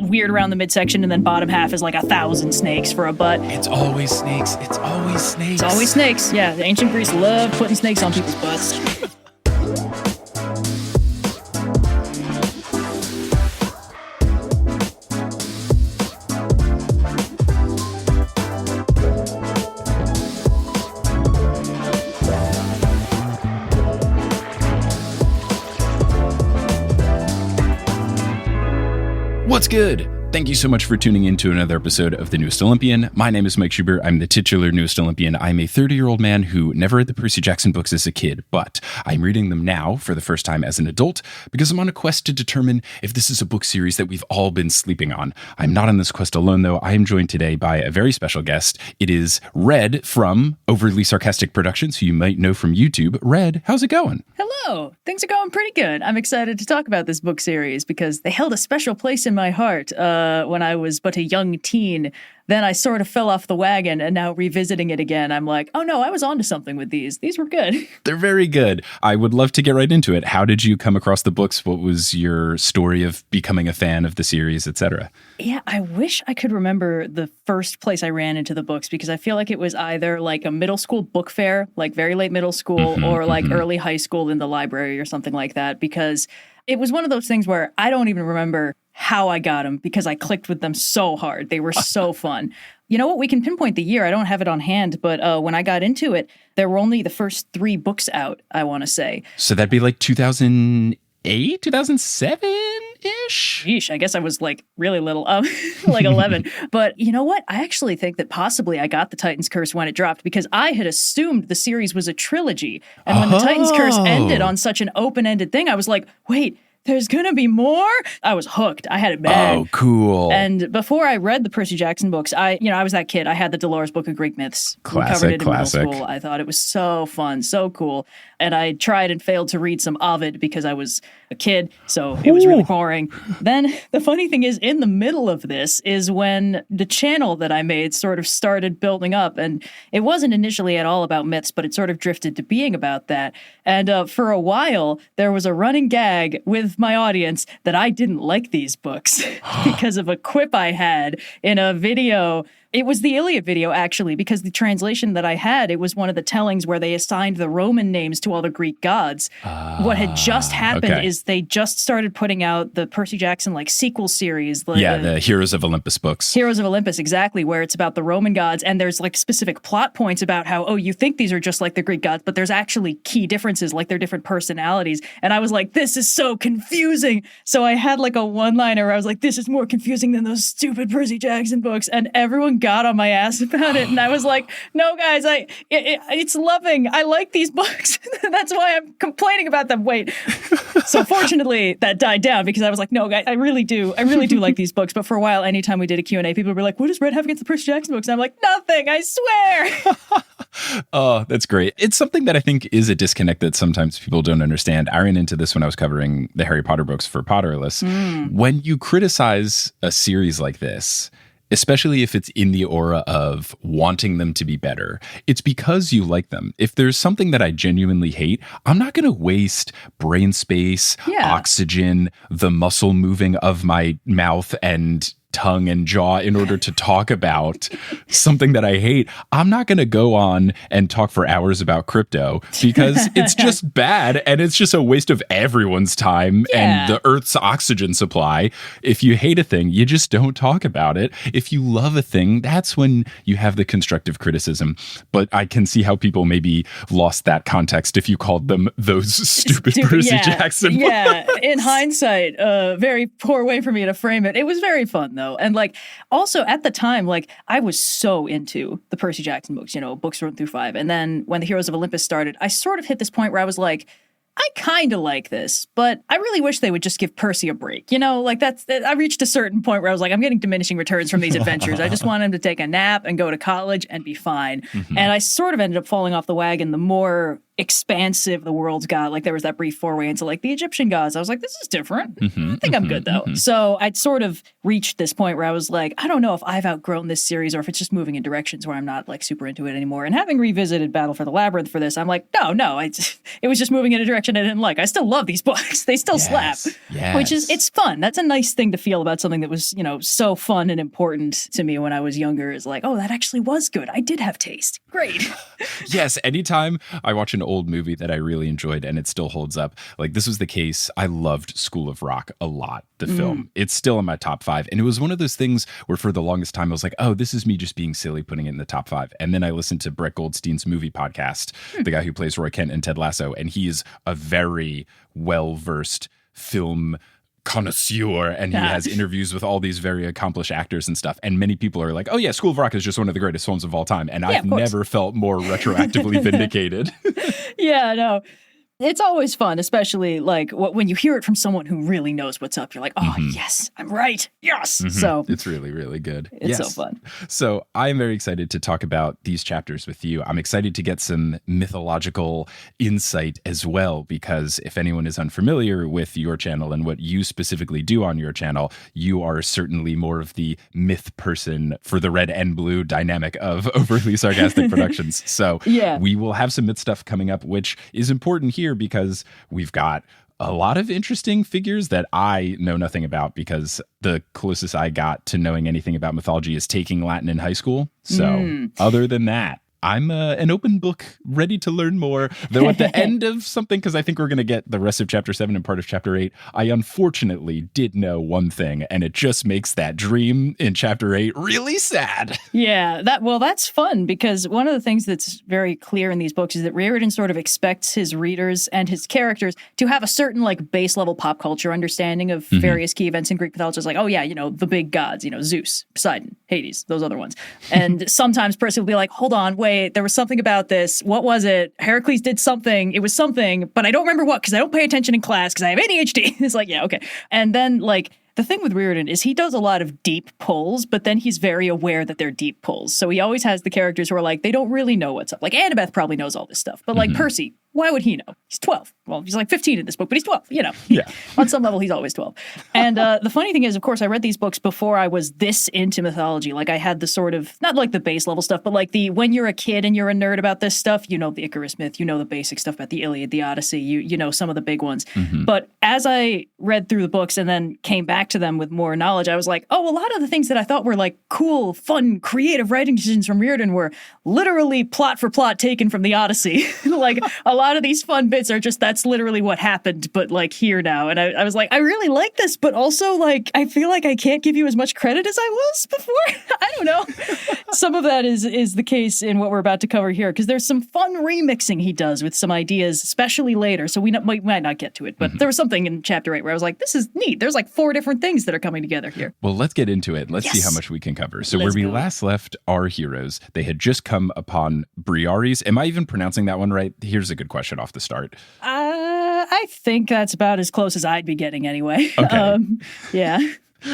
weird around the midsection, and then bottom half is like 1,000 snakes for a butt. It's always snakes. It's always snakes. It's always snakes. Yeah, the ancient Greeks loved putting snakes on people's butts. What's good? Thank you so much for tuning in to another episode of The Newest Olympian. My name is Mike Schubert. I'm the titular Newest Olympian. I'm a 30-year-old man who never read the Percy Jackson books as a kid, but I'm reading them now for the first time as an adult because I'm on a quest to determine if this is a book series that we've all been sleeping on. I'm not on this quest alone, though. I am joined today by a very special guest. It is Red from Overly Sarcastic Productions, who you might know from YouTube. Red, how's it going? Hello. Things are going pretty good. I'm excited to talk about this book series because they held a special place in my heart when I was but a young teen. Then I sort of fell off the wagon, and now revisiting it again, I'm like, oh no, I was onto something with these. These were good. They're very good. I would love to get right into it. How did you come across the books? What was your story of becoming a fan of the series, etc.? Yeah, I wish I could remember the first place I ran into the books, because I feel like it was either like a middle school book fair, like very late middle school, or like early high school in the library or something like that, because it was one of those things where I don't even remember how I got them because I clicked with them so hard. They were so fun. You know what? We can pinpoint the year. I don't have it on hand, but when I got into it, there were only the first 3 books out, I want to say. So that'd be like 2008, 2007-ish? Sheesh, I guess I was like really little, like 11. But you know what? I actually think that possibly I got The Titan's Curse when it dropped because I had assumed the series was a trilogy. And when The Titan's Curse ended on such an open-ended thing, I was like, wait, there's going to be more? I was hooked. I had it bad. Oh, cool. And before I read the Percy Jackson books, I was that kid. I had the Dolores Book of Greek Myths. Classic, we covered it in classic. middle school. I thought it was so fun, so cool. And I tried and failed to read some Ovid because I was a kid, so it was really boring. Then the funny thing is, in the middle of this is when the channel that I made sort of started building up. And it wasn't initially at all about myths, but it sort of drifted to being about that. And for a while, there was a running gag with my audience that I didn't like these books because of a quip I had in a video. It was the Iliad video, actually, because the translation that I had, it was one of the tellings where they assigned the Roman names to all the Greek gods. What had just happened is they just started putting out the Percy Jackson sequel series. The Heroes of Olympus books. Heroes of Olympus, exactly, where it's about the Roman gods, and there's specific plot points about how, oh, you think these are just like the Greek gods, but there's actually key differences, like their different personalities. And I was like, this is so confusing. So I had a one-liner where I was like, this is more confusing than those stupid Percy Jackson books, and everyone got on my ass about it, and I was like, no guys, it's loving. I like these books. That's why I'm complaining about them. Wait. So fortunately that died down because I was like, no guys, I really do like these books. But for a while, anytime we did a Q&A, people were like, what does Red have against the Percy Jackson books? And I'm like, nothing, I swear. Oh, that's great. It's something that I think is a disconnect that sometimes people don't understand. I ran into this when I was covering the Harry Potter books for Potterless. When you criticize a series like this, especially if it's in the aura of wanting them to be better, it's because you like them. If there's something that I genuinely hate, I'm not going to waste brain space, oxygen, the muscle moving of my mouth and tongue and jaw in order to talk about something that I hate. I'm not going to go on and talk for hours about crypto because it's just bad and it's just a waste of everyone's time and the Earth's oxygen supply. If you hate a thing, you just don't talk about it. If you love a thing, that's when you have the constructive criticism. But I can see how people maybe lost that context if you called them those stupid Percy Jackson books. Yeah, in hindsight, very poor way for me to frame it. It was very fun, though. And also at the time, I was so into the Percy Jackson books, books 1 through 5. And then when the Heroes of Olympus started, I sort of hit this point where I was like, I kind of like this, but I really wish they would just give Percy a break. I reached a certain point where I was like, I'm getting diminishing returns from these adventures. I just want him to take a nap and go to college and be fine. And I sort of ended up falling off the wagon the more expansive the world got. Like there was that brief foray into like the Egyptian gods. I was like, this is different. I think I'm good though. So I'd sort of reached this point where I was like, I don't know if I've outgrown this series or if it's just moving in directions where I'm not like super into it anymore. And having revisited Battle for the Labyrinth for this, I'm like, no, it was just moving in a direction I didn't like. I still love these books. They still slap, which is, it's fun. That's a nice thing to feel about something that was, you know, so fun and important to me when I was younger, is like, oh, that actually was good. I did have taste. Great. Yes. Anytime I watch an old movie that I really enjoyed and it still holds up, like this was the case. I loved School of Rock a lot, the film. It's still in my top 5. And it was one of those things where for the longest time I was like, oh, this is me just being silly putting it in the top 5. And then I listened to Brett Goldstein's movie podcast, the guy who plays Roy Kent in Ted Lasso, and he's a very well-versed film connoisseur, and he has interviews with all these very accomplished actors and stuff. And many people are like, oh yeah, School of Rock is just one of the greatest films of all time. And I've never felt more retroactively vindicated. Yeah, no. It's always fun, especially like when you hear it from someone who really knows what's up. You're like, oh, yes, I'm right. Yes. So it's really, really good. It's so fun. So I'm very excited to talk about these chapters with you. I'm excited to get some mythological insight as well, because if anyone is unfamiliar with your channel and what you specifically do on your channel, you are certainly more of the myth person for the red and blue dynamic of Overly Sarcastic Productions. So we will have some myth stuff coming up, which is important here because we've got a lot of interesting figures that I know nothing about, because the closest I got to knowing anything about mythology is taking Latin in high school. So other than that, I'm an open book, ready to learn more. Though at the end of something, because I think we're going to get the rest of Chapter 7 and part of Chapter 8, I unfortunately did know one thing, and it just makes that dream in Chapter 8 really sad. Yeah, that's fun, because one of the things that's very clear in these books is that Riordan sort of expects his readers and his characters to have a certain like base level pop culture understanding of various key events in Greek mythology. It's like, oh yeah, you know, the big gods, you know, Zeus, Poseidon, Hades, those other ones. And sometimes Percy will be like, hold on, wait, there was something about this. What was it? Heracles did something. It was something, but I don't remember what, because I don't pay attention in class because I have ADHD. It's like, yeah, okay. And then like the thing with Riordan is he does a lot of deep pulls, but then he's very aware that they're deep pulls. So he always has the characters who are like, they don't really know what's up. Like Annabeth probably knows all this stuff, but like Percy, why would he know? He's 12. Well, he's like 15 in this book, but he's 12, you know. Yeah. On some level, he's always 12. And the funny thing is, of course, I read these books before I was this into mythology. Like I had the sort of, not like the base level stuff, but like the, when you're a kid and you're a nerd about this stuff, you know the Icarus myth, you know the basic stuff about the Iliad, the Odyssey, you know some of the big ones. But as I read through the books and then came back to them with more knowledge, I was like, oh, a lot of the things that I thought were like cool, fun, creative writing decisions from Riordan were literally plot for plot taken from the Odyssey. Like a lot of these fun bits are just, that's literally what happened, but like here now. And I was like, I really like this, but also like, I feel like I can't give you as much credit as I was before. I don't know. Some of that is the case in what we're about to cover here, because there's some fun remixing he does with some ideas, especially later. So we might not get to it, but there was something in Chapter 8 where I was like, this is neat. There's like 4 different things that are coming together here. Well, let's get into it. Let's see how much we can cover. So where we last left our heroes, they had just come upon Briares. Am I even pronouncing that one right? Here's a good question off the start. I think that's about as close as I'd be getting anyway. Okay. Yeah.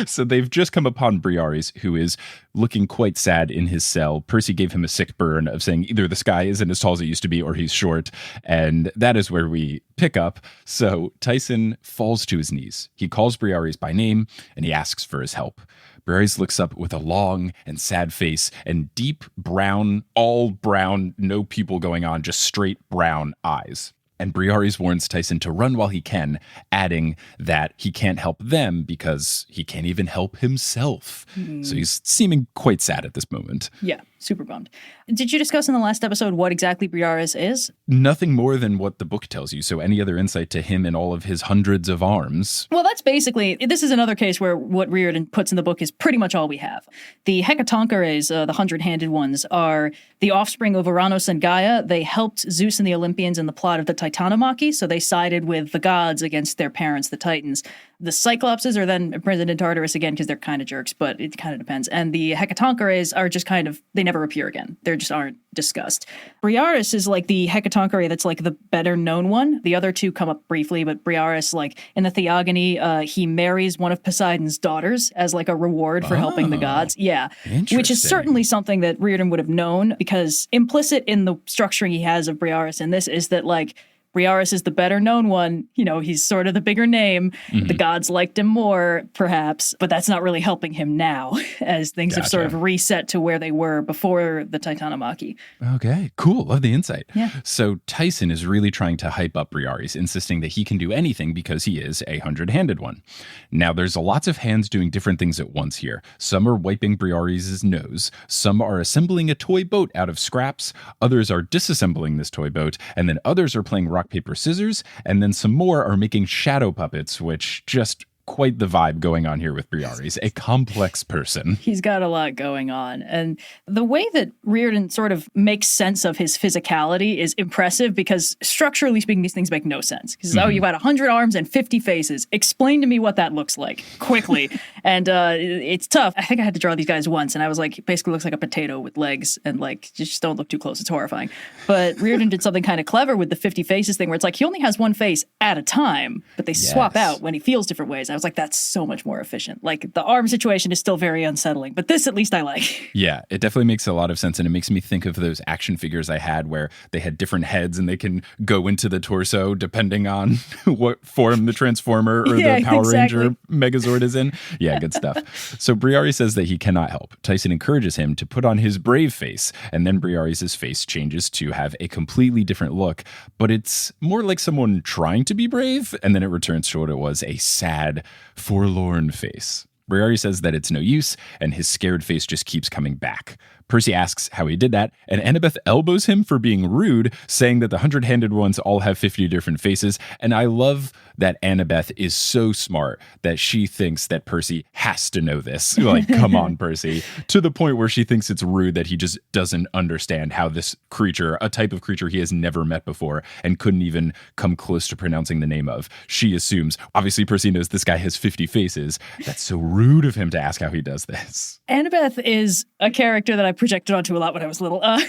So they've just come upon Briares, who is looking quite sad in his cell. Percy gave him a sick burn of saying either the sky isn't as tall as it used to be or he's short. And that is where we pick up. So Tyson falls to his knees. He calls Briares by name and he asks for his help. Briares looks up with a long and sad face and deep brown, all brown, no pupil going on, just straight brown eyes. And Briares warns Tyson to run while he can, adding that he can't help them because he can't even help himself. So he's seeming quite sad at this moment. Yeah, super bummed. Did you discuss in the last episode what exactly Briares is? Nothing more than what the book tells you. So any other insight to him and all of his hundreds of arms? Well, that's basically, this is another case where what Riordan puts in the book is pretty much all we have. The Hecatoncheires, the 100-handed ones, are the offspring of Uranus and Gaia. They helped Zeus and the Olympians in the plot of the Titanomachy, so they sided with the gods against their parents, the Titans. The Cyclopses are then imprisoned in Tartarus again because they're kind of jerks, but it kind of depends. And the Hecatoncheires are just kind of, they never appear again. They just aren't discussed. Briareus is like the Hecatoncheire that's like the better known one. The other two come up briefly, but Briareus, like in the Theogony, he marries one of Poseidon's daughters as like a reward for helping the gods. Yeah. Which is certainly something that Riordan would have known, because implicit in the structuring he has of Briareus in this is that like Briareus is the better known one. You know, he's sort of the bigger name. The gods liked him more, perhaps, but that's not really helping him now as things have sort of reset to where they were before the Titanomachy. Okay, cool. Love the insight. Yeah. So Tyson is really trying to hype up Briareus, insisting that he can do anything because he is a 100-handed one. Now, there's lots of hands doing different things at once here. Some are wiping Briareus' nose. Some are assembling a toy boat out of scraps. Others are disassembling this toy boat. And then others are playing rock, paper, scissors, and then some more are making shadow puppets, which just quite the vibe going on here with Briareus, a complex person. He's got a lot going on. And the way that Riordan sort of makes sense of his physicality is impressive, because structurally speaking, these things make no sense. He says, oh, you've got 100 arms and 50 faces. Explain to me what that looks like quickly. And it's tough. I think I had to draw these guys once, and I was like, it basically looks like a potato with legs, and like, just don't look too close. It's horrifying. But Riordan did something kind of clever with the 50 faces thing, where it's like he only has one face at a time, but they swap out when he feels different ways. I was like, that's so much more efficient. Like, the arm situation is still very unsettling, but this at least I like. Yeah, it definitely makes a lot of sense, and it makes me think of those action figures I had where they had different heads and they can go into the torso depending on what form the Transformer or the Power Ranger Megazord is in. Yeah, good stuff. So Briareus says that he cannot help. Tyson encourages him to put on his brave face, and then Briareus' face changes to have a completely different look, but it's more like someone trying to be brave, and then it returns to what it was, a sad, forlorn face. Briareus says that it's no use, and his scared face just keeps coming back. Percy asks how he did that, and Annabeth elbows him for being rude, saying that the 100-handed ones all have 50 different faces. And I love that Annabeth is so smart that she thinks that Percy has to know this. Like, come on, Percy. To the point where she thinks it's rude that he just doesn't understand how this creature, a type of creature he has never met before and couldn't even come close to pronouncing the name of, she assumes, obviously Percy knows this guy has 50 faces. That's so rude of him to ask how he does this. Annabeth is a character that I projected onto a lot when I was little. And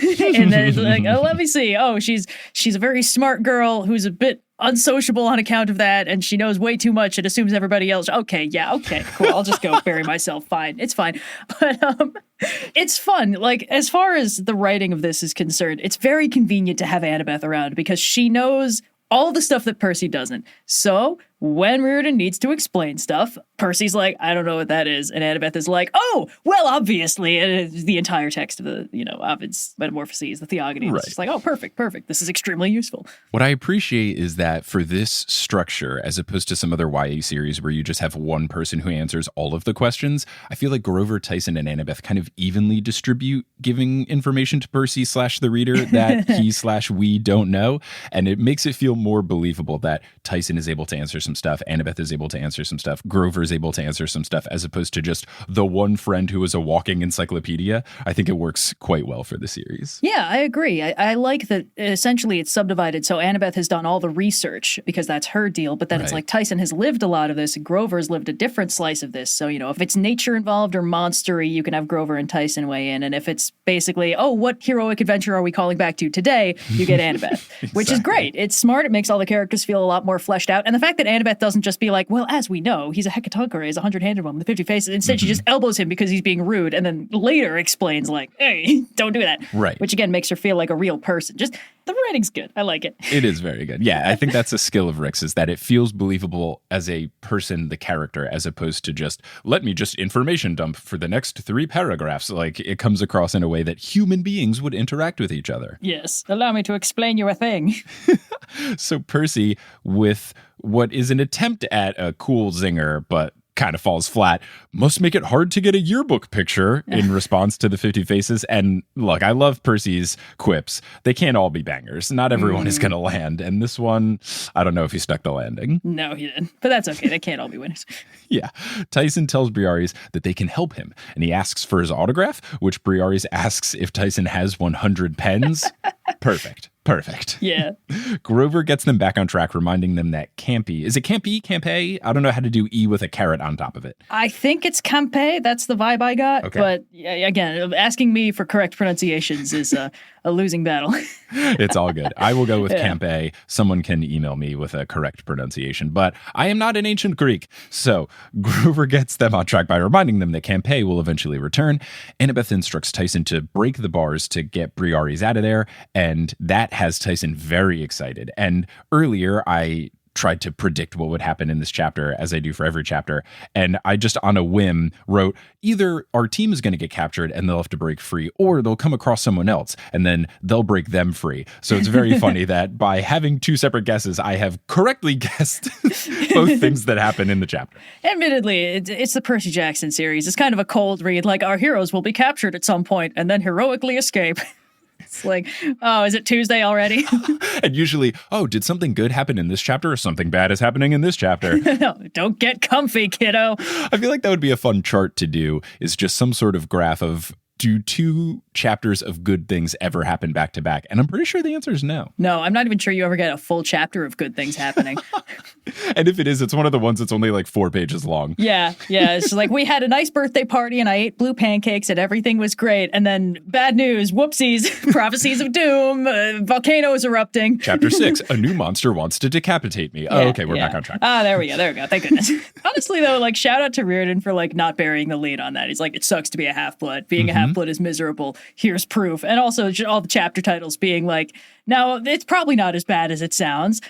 then it's like, oh, let me see. Oh, she's a very smart girl who's a bit unsociable on account of that, and she knows way too much and assumes everybody else. Okay, cool. I'll just go bury myself. Fine. It's fine. But it's fun. Like, as far as the writing of this is concerned, it's very convenient to have Annabeth around because she knows all the stuff that Percy doesn't. So when Riordan needs to explain stuff, Percy's like, I don't know what that is. And Annabeth is like, oh, well, obviously. And it's the entire text of the, Ovid's Metamorphoses, the Theogony. It's just like, oh, perfect. This is extremely useful. What I appreciate is that for this structure, as opposed to some other YA series where you just have one person who answers all of the questions, I feel like Grover, Tyson, and Annabeth kind of evenly distribute giving information to Percy / the reader that he / we don't know. And it makes it feel more believable that Tyson is able to answer some stuff, Annabeth is able to answer some stuff, Grover is able to answer some stuff, as opposed to just the one friend who is a walking encyclopedia. I think it works quite well for the series. Yeah, I agree. I like that essentially it's subdivided. So Annabeth has done all the research because that's her deal, but then it's like Tyson has lived a lot of this and Grover's lived a different slice of this. So, if it's nature involved or monstery, you can have Grover and Tyson weigh in. And if it's basically, oh, what heroic adventure are we calling back to today? You get Annabeth, which is great. It's smart. It makes all the characters feel a lot more fleshed out. And the fact that Annabeth doesn't just be like, well, as we know, he's a Hecatoncheires, he's a 100-handed one with 50 faces. Instead, she just elbows him because he's being rude and then later explains like, hey, don't do that. Right. Which again makes her feel like a real person. Just the writing's good. I like it. It is very good. Yeah, I think that's a skill of Rick's, is that it feels believable as a person, the character, as opposed to just, let me just information dump for the next 3 paragraphs. Like, it comes across in a way that human beings would interact with each other. Yes. Allow me to explain you a thing. So Percy, with what is an attempt at a cool zinger, but kind of falls flat, must make it hard to get a yearbook picture in response to the 50 faces. And look, I love Percy's quips. They can't all be bangers. Not everyone is going to land. And this one, I don't know if he stuck the landing. No, he didn't. But that's okay. They can't all be winners. Yeah. Tyson tells Briareus that they can help him. And he asks for his autograph, which Briareus asks if Tyson has 100 pens. Perfect. Yeah. Grover gets them back on track, reminding them that Campy, is it Campy? Campe? I don't know how to do E with a carrot on top of it. I think it's Campe. That's the vibe I got. Okay. But again, asking me for correct pronunciations is a losing battle. It's all good. I will go with Yeah. Campe. Someone can email me with a correct pronunciation, but I am not an ancient Greek. So Grover gets them on track by reminding them that Campe will eventually return. Annabeth instructs Tyson to break the bars to get Briares out of there, and that has Tyson very excited. And earlier, I tried to predict what would happen in this chapter, as I do for every chapter. And I just on a whim wrote, either our team is going to get captured and they'll have to break free, or they'll come across someone else and then they'll break them free. So it's very funny that by having two separate guesses, I have correctly guessed both things that happen in the chapter. Admittedly, it's the Percy Jackson series. It's kind of a cold read, like our heroes will be captured at some point and then heroically escape. It's like, oh, is it Tuesday already? And usually, oh, did something good happen in this chapter or something bad is happening in this chapter? No, don't get comfy, kiddo. I feel like that would be a fun chart to do, is just some sort of graph of, do two chapters of good things ever happen back to back? And I'm pretty sure the answer is no. No, I'm not even sure you ever get a full chapter of good things happening. And if it is, it's one of the ones that's only like 4 pages long. Yeah. It's like, we had a nice birthday party and I ate blue pancakes and everything was great. And then bad news, whoopsies, prophecies of doom, volcanoes erupting. Chapter 6, a new monster wants to decapitate me. Oh, okay, we're back on track. Ah, there we go. Thank goodness. Honestly, though, like, shout out to Riordan for like not burying the lead on that. He's like, it sucks to be a half-blood. Being a half-blood is miserable. Here's proof. And also all the chapter titles being like, now, it's probably not as bad as it sounds.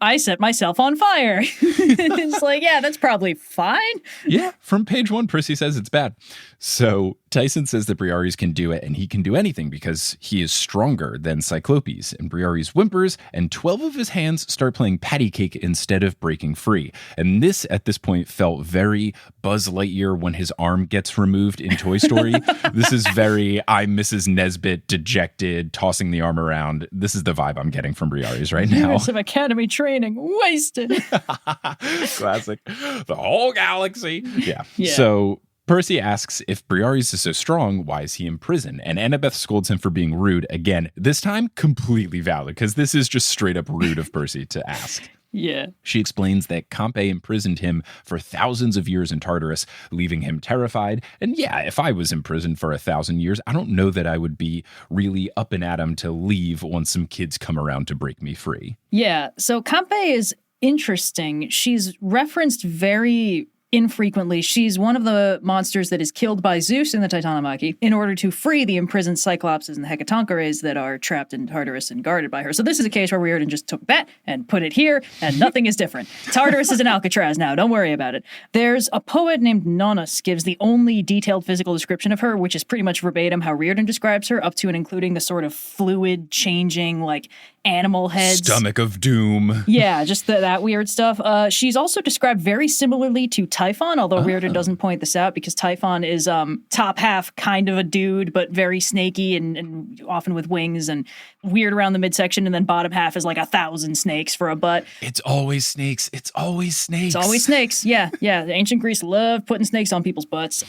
I set myself on fire. It's like, yeah, that's probably fine. Yeah, from page 1, Percy says it's bad. So Tyson says that Briares can do it, and he can do anything because he is stronger than Cyclopes. And Briares whimpers, and 12 of his hands start playing patty cake instead of breaking free. And this, at this point, felt very Buzz Lightyear when his arm gets removed in Toy Story. This is very I'm Mrs. Nesbit, dejected, tossing the arm around. This is the vibe I'm getting from Briares right now. Years of academy training wasted. Classic. The whole galaxy. Yeah. So Percy asks if Briares is so strong, why is he in prison? And Annabeth scolds him for being rude again. This time, completely valid, because this is just straight up rude of Percy to ask. Yeah. She explains that Campe imprisoned him for thousands of years in Tartarus, leaving him terrified. And yeah, if I was imprisoned for 1,000 years, I don't know that I would be really up and at 'em to leave once some kids come around to break me free. Yeah. So Campe is interesting. She's referenced very infrequently. She's one of the monsters that is killed by Zeus in the Titanomachy in order to free the imprisoned Cyclopses and the Hecatoncheires that are trapped in Tartarus and guarded by her. So this is a case where Riordan just took that and put it here, and nothing is different. Tartarus is in Alcatraz now. Don't worry about it. There's a poet named Nonnus gives the only detailed physical description of her, which is pretty much verbatim how Riordan describes her, up to and including the sort of fluid changing, like, animal heads. Stomach of doom. Yeah, just that weird stuff. She's also described very similarly to Typhon, although Riordan doesn't point this out because Typhon is top half kind of a dude, but very snaky and often with wings and weird around the midsection, and then bottom half is like 1,000 snakes for a butt. It's always snakes. It's always snakes. It's always snakes. Yeah. The ancient Greece loved putting snakes on people's butts.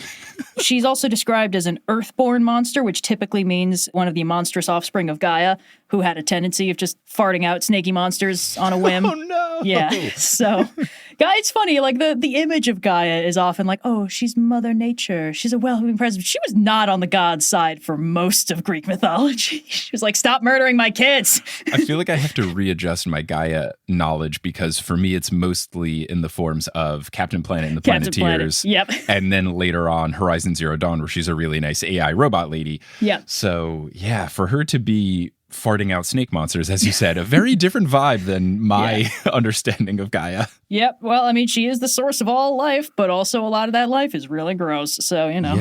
She's also described as an earthborn monster, which typically means one of the monstrous offspring of Gaia, who had a tendency of just farting out snaky monsters on a whim. Oh, no. Yeah. So, Gaia, it's funny. Like, the image of Gaia is often like, oh, she's Mother Nature. She's a welcoming presence. She was not on the god's side for most of Greek mythology. She was like, stop murdering my kids. I feel like I have to readjust my Gaia knowledge because for me, it's mostly in the forms of Captain Planet and the Captain Planeteers. Planet. Yep. And then later on, Horizon Zero Dawn, where she's a really nice AI robot lady. Yep. So, yeah, for her to be farting out snake monsters, as you said, a very different vibe than my understanding of Gaia. Yep. Well, I mean, she is the source of all life, but also a lot of that life is really gross. So, you know.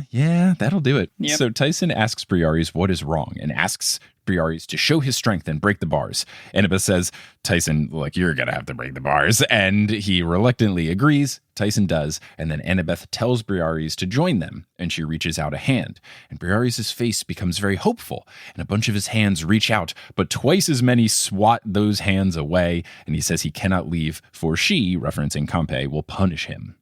Yeah, that'll do it. Yep. So Tyson asks Briares what is wrong and asks Briares to show his strength and break the bars. Annabeth says, Tyson, like, you're going to have to break the bars. And he reluctantly agrees. Tyson does. And then Annabeth tells Briares to join them. And she reaches out a hand. And Briares' face becomes very hopeful. And a bunch of his hands reach out, but twice as many swat those hands away. And he says he cannot leave, for she, referencing Campe, will punish him.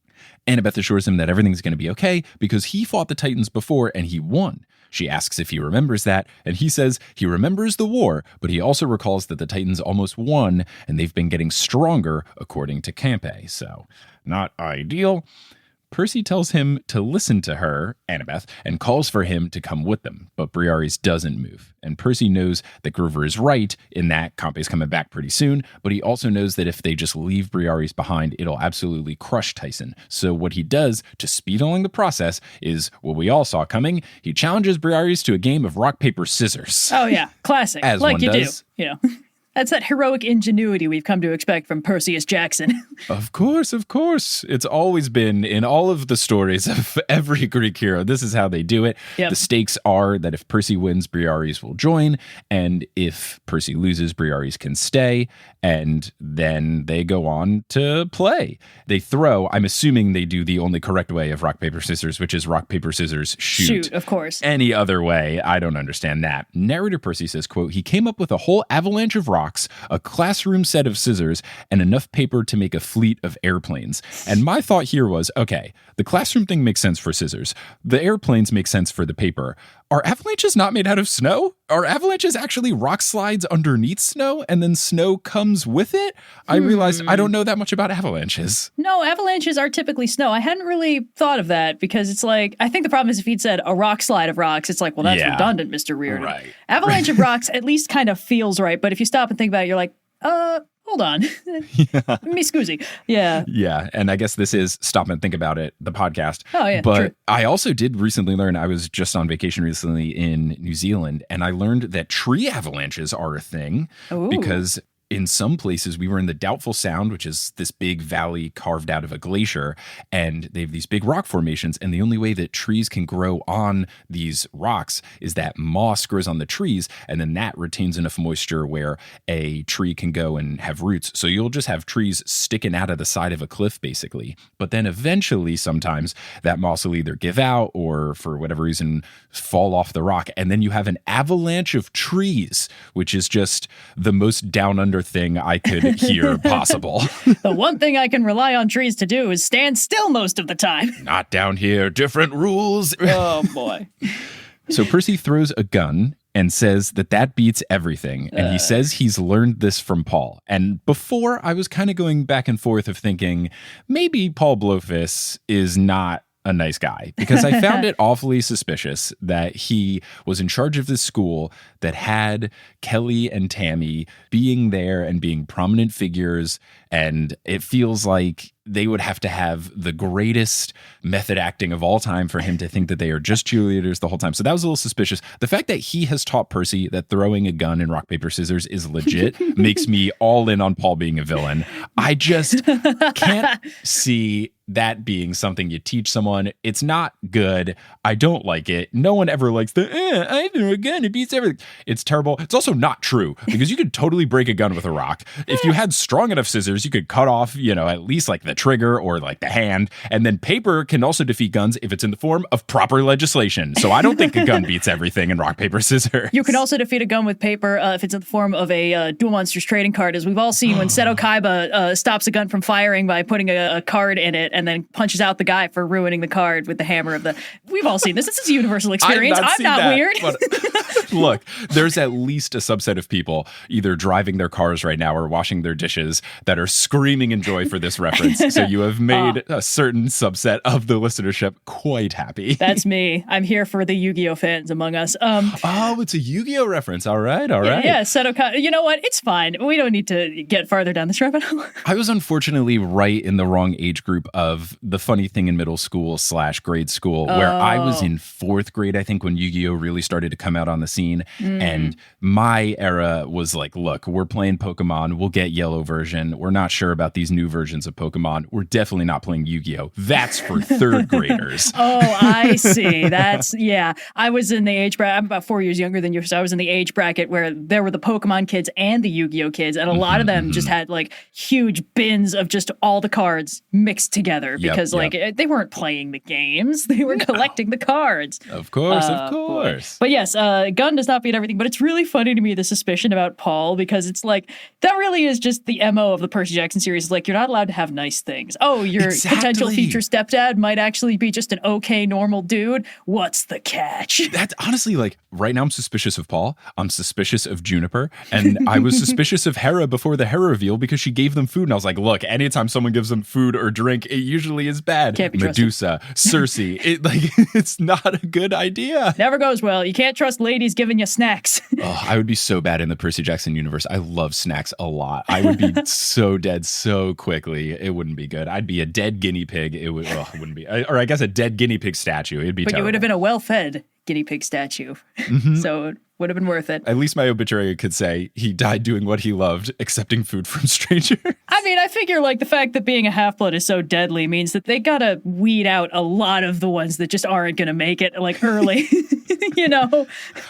Annabeth assures him that everything's going to be okay because he fought the Titans before and he won. She asks if he remembers that, and he says he remembers the war, but he also recalls that the Titans almost won, and they've been getting stronger, according to Campe. So, not ideal. Percy tells him to listen to her, Annabeth, and calls for him to come with them, but Briareus doesn't move. And Percy knows that Grover is right in that Campe's coming back pretty soon, but he also knows that if they just leave Briareus behind, it'll absolutely crush Tyson. So what he does to speed along the process is what we all saw coming. He challenges Briareus to a game of rock, paper, scissors. Oh yeah, classic. As like one you does. do, you know. That's that heroic ingenuity we've come to expect from Percy Jackson. Of course, of course. It's always been in all of the stories of every Greek hero. This is how they do it. Yep. The stakes are that if Percy wins, Briareus will join. And if Percy loses, Briareus can stay. And then they go on to play. They throw, I'm assuming they do the only correct way of rock, paper, scissors, which is rock, paper, scissors, shoot. Shoot, of course. Any other way, I don't understand that. Narrator Percy says, quote, he came up with a whole avalanche of rocks, a classroom set of scissors, and enough paper to make a fleet of airplanes. And my thought here was, okay, the classroom thing makes sense for scissors. The airplanes make sense for the paper. Are avalanches not made out of snow? Are avalanches actually rock slides underneath snow and then snow comes with it? I realized I don't know that much about avalanches. No, avalanches are typically snow. I hadn't really thought of that because it's like, I think the problem is if he'd said a rock slide of rocks, it's like, well, that's redundant, Mr. Riordan. Right. Avalanche of rocks at least kind of feels right. But if you stop and think about it, you're like, hold on. Me scusi. Yeah. Yeah. And I guess this is Stop and Think About It, the podcast. Oh, yeah. But True. I also did recently learn, I was just on vacation recently in New Zealand, and I learned that tree avalanches are a thing. Ooh. Because in some places, we were in the Doubtful Sound, which is this big valley carved out of a glacier, and they have these big rock formations, and the only way that trees can grow on these rocks is that moss grows on the trees, and then that retains enough moisture where a tree can go and have roots. So you'll just have trees sticking out of the side of a cliff, basically. But then eventually, sometimes, that moss will either give out or, for whatever reason, fall off the rock, and then you have an avalanche of trees, which is just the most down-under thing I could hear possible. The one thing I can rely on trees to do is stand still most of the time. Not down here, different rules. Oh, boy. So Percy throws a gun and says that beats everything. And he says he's learned this from Paul. And before, I was kind of going back and forth of thinking, maybe Paul Blowfist is not a nice guy, because I found it awfully suspicious that he was in charge of this school that had Kelly and Tammy being there and being prominent figures. And it feels like they would have to have the greatest method acting of all time for him to think that they are just cheerleaders the whole time. So that was a little suspicious. The fact that he has taught Percy that throwing a gun in rock, paper, scissors is legit makes me all in on Paul being a villain. I just can't see that being something you teach someone. It's not good. I don't like it. No one ever likes I threw a gun, it beats everything. It's terrible. It's also not true, because you could totally break a gun with a rock. If you had strong enough scissors, you could cut off, at least like the trigger or like the hand. And then paper can also defeat guns if it's in the form of proper legislation. So I don't think a gun beats everything in rock, paper, scissors. You can also defeat a gun with paper if it's in the form of a Duel Monsters trading card, as we've all seen when Seto Kaiba stops a gun from firing by putting a card in it and then punches out the guy for ruining the card with the hammer of the... We've all seen this. This is a universal experience. I'm not weird. But look, there's at least a subset of people either driving their cars right now or washing their dishes that are screaming in joy for this reference. So you have made a certain subset of the listenership quite happy. That's me. I'm here for the Yu-Gi-Oh fans among us. It's a Yu-Gi-Oh reference. All right. Yeah, Seto Kaiba. You know what? It's fine. We don't need to get farther down this rabbit hole. I was unfortunately right in the wrong age group of the funny thing in middle school / grade school, where I was in 4th grade, I think, when Yu-Gi-Oh really started to come out on the scene. And my era was like, look, we're playing Pokemon. We'll get yellow version. We're not sure about these new versions of Pokemon. We're definitely not playing Yu-Gi-Oh. That's for 3rd graders. Oh, I see. Yeah. I was in the age bracket. I'm about 4 years younger than you, so I was in the age bracket where there were the Pokemon kids and the Yu-Gi-Oh kids, and a lot of them just had like huge bins of just all the cards mixed together. together because they weren't playing the games. They were collecting the cards. Of course. Boy. But yes, gun does not beat everything, but it's really funny to me, the suspicion about Paul, because it's like, that really is just the MO of the Percy Jackson series. Like, you're not allowed to have nice things. Oh, your potential future stepdad might actually be just an okay, normal dude. What's the catch? That's honestly, like, right now I'm suspicious of Paul. I'm suspicious of Juniper. And I was suspicious of Hera before the Hera reveal because she gave them food. And I was like, look, anytime someone gives them food or drink, it usually is bad. Can't be Medusa, Cersei, it's not a good idea. Never goes well. You can't trust ladies giving you snacks. Oh, I would be so bad in the Percy Jackson universe. I love snacks a lot. I would be so dead so quickly. It wouldn't be good. I'd be a dead guinea pig. It wouldn't be. Or I guess a dead guinea pig statue. It'd be terrible. You would have been a well-fed guinea pig statue. So it would have been worth it. At least my obituary could say he died doing what he loved, accepting food from strangers. I mean, I figure like the fact that being a half-blood is so deadly means that they gotta weed out a lot of the ones that just aren't gonna make it like early. You know?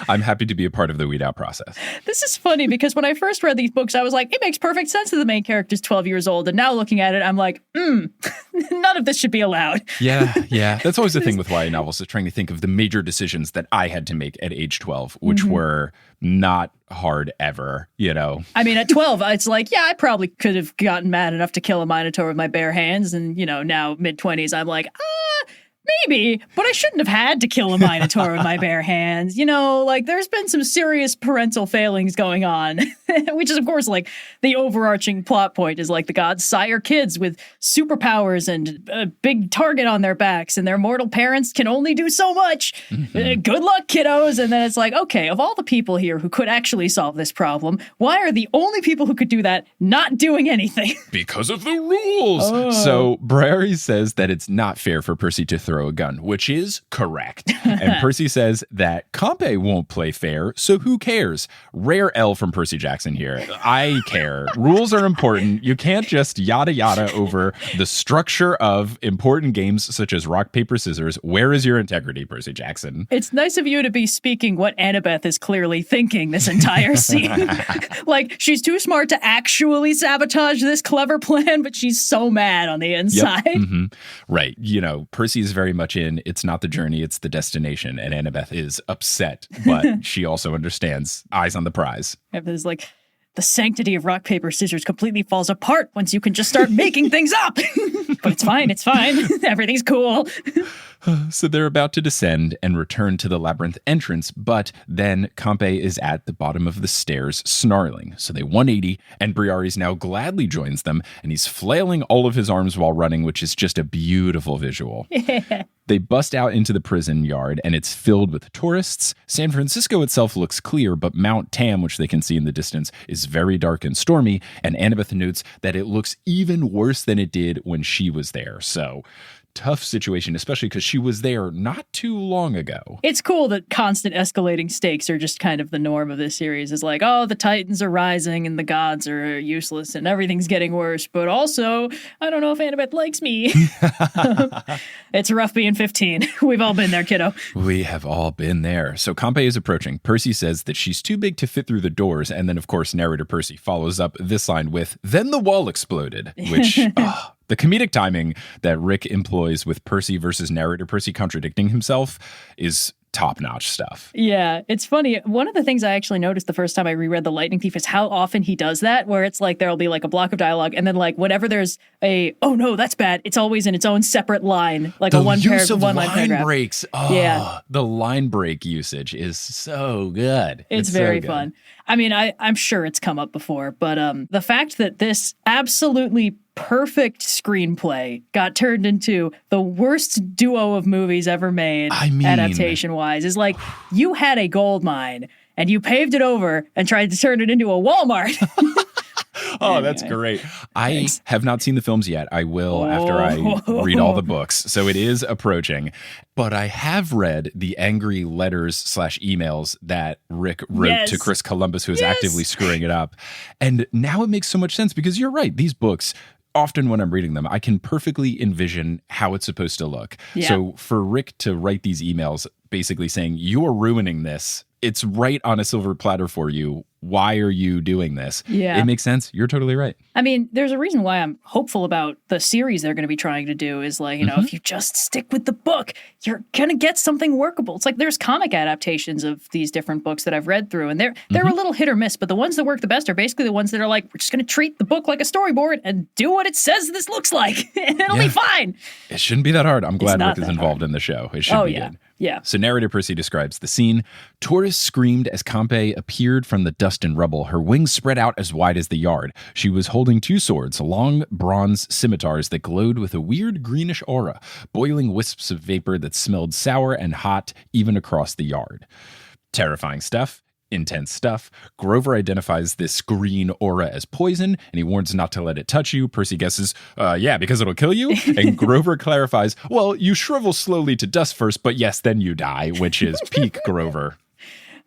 I'm happy to be a part of the weed out process. This is funny because when I first read these books, I was like, it makes perfect sense that the main character's 12 years old. And now looking at it, I'm like, none of this should be allowed. Yeah. That's always the thing with YA novels, is trying to think of the major decisions that I had to make at age 12, which were not hard ever, you know? I mean, at 12, it's like, yeah, I probably could have gotten mad enough to kill a Minotaur with my bare hands. And, you know, now mid-20s, I'm like, maybe, but I shouldn't have had to kill a Minotaur with my bare hands. You know, like there's been some serious parental failings going on, which is, of course, like the overarching plot point is like the gods sire kids with superpowers and a big target on their backs, and their mortal parents can only do so much. Good luck, kiddos. And then it's like, okay, of all the people here who could actually solve this problem, why are the only people who could do that not doing anything? Because of the rules. So Briari says that it's not fair for Percy to throw a gun, which is correct. And Percy says that Campe won't play fair, so who cares? Rare L from Percy Jackson here. I care. Rules are important. You can't just yada yada over the structure of important games such as rock, paper, scissors. Where is your integrity, Percy Jackson? It's nice of you to be speaking what Annabeth is clearly thinking this entire scene. Like, she's too smart to actually sabotage this clever plan, but she's so mad on the inside. Yep. Right. You know, Percy is very much in, it's not the journey, it's the destination. And Annabeth is upset, but she also understands, eyes on the prize. Annabeth like, the sanctity of rock, paper, scissors completely falls apart once you can just start making things up. But it's fine. Everything's cool. So they're about to descend and return to the labyrinth entrance, but then Campe is at the bottom of the stairs snarling. So they 180, and Briare's now gladly joins them, and he's flailing all of his arms while running, which is just a beautiful visual. Yeah. They bust out into the prison yard, and it's filled with tourists. San Francisco itself looks clear, but Mount Tam, which they can see in the distance, is very dark and stormy, and Annabeth notes that it looks even worse than it did when she was there. So tough situation, especially because she was there not too long ago. It's cool that constant escalating stakes are just kind of the norm of this series. It's like, oh, the Titans are rising and the gods are useless and everything's getting worse. But also, I don't know if Annabeth likes me. It's rough being 15. We've all been there, kiddo. We have all been there. So Campe is approaching. Percy says that she's too big to fit through the doors. And then, of course, narrator Percy follows up this line with, then the wall exploded, which... the comedic timing that Rick employs with Percy versus narrator Percy contradicting himself is top-notch stuff. Yeah, it's funny. One of the things I actually noticed the first time I reread The Lightning Thief is how often he does that, where it's like there'll be like a block of dialogue, and then like whenever there's a, oh no, that's bad, it's always in its own separate line, like a one paragraph. Line breaks. Oh, yeah. The line break usage is so good. It's very fun. I mean, I'm sure it's come up before, but the fact that this absolutely perfect screenplay got turned into the worst duo of movies ever made, adaptation-wise, is like, you had a gold mine, and you paved it over and tried to turn it into a Walmart. Oh, anyway. That's great. I have not seen the films yet. I will after I read all the books. So it is approaching. But I have read the angry letters/emails that Rick wrote to Chris Columbus, who is actively screwing it up. And now it makes so much sense because you're right. These books, often when I'm reading them, I can perfectly envision how it's supposed to look. Yeah. So for Rick to write these emails basically saying, you're ruining this. It's right on a silver platter for you. Why are you doing this? Yeah. It makes sense. You're totally right. I mean, there's a reason why I'm hopeful about the series they're going to be trying to do is like, you know, if you just stick with the book, you're going to get something workable. It's like there's comic adaptations of these different books that I've read through, and they're a little hit or miss, but the ones that work the best are basically the ones that are like, we're just going to treat the book like a storyboard and do what it says this looks like, and it'll be fine. It shouldn't be that hard. I'm glad Rick is involved in the show. It should be good. Yeah. So narrator Percy describes the scene. Taurus screamed as Campe appeared from the dust and rubble, her wings spread out as wide as the yard. She was holding 2 swords, long bronze scimitars that glowed with a weird greenish aura, boiling wisps of vapor that smelled sour and hot even across the yard. Terrifying stuff. Intense stuff. Grover identifies this green aura as poison, and he warns not to let it touch you. Percy guesses, yeah, because it'll kill you. And Grover clarifies, well, you shrivel slowly to dust first, but yes, then you die, which is peak Grover.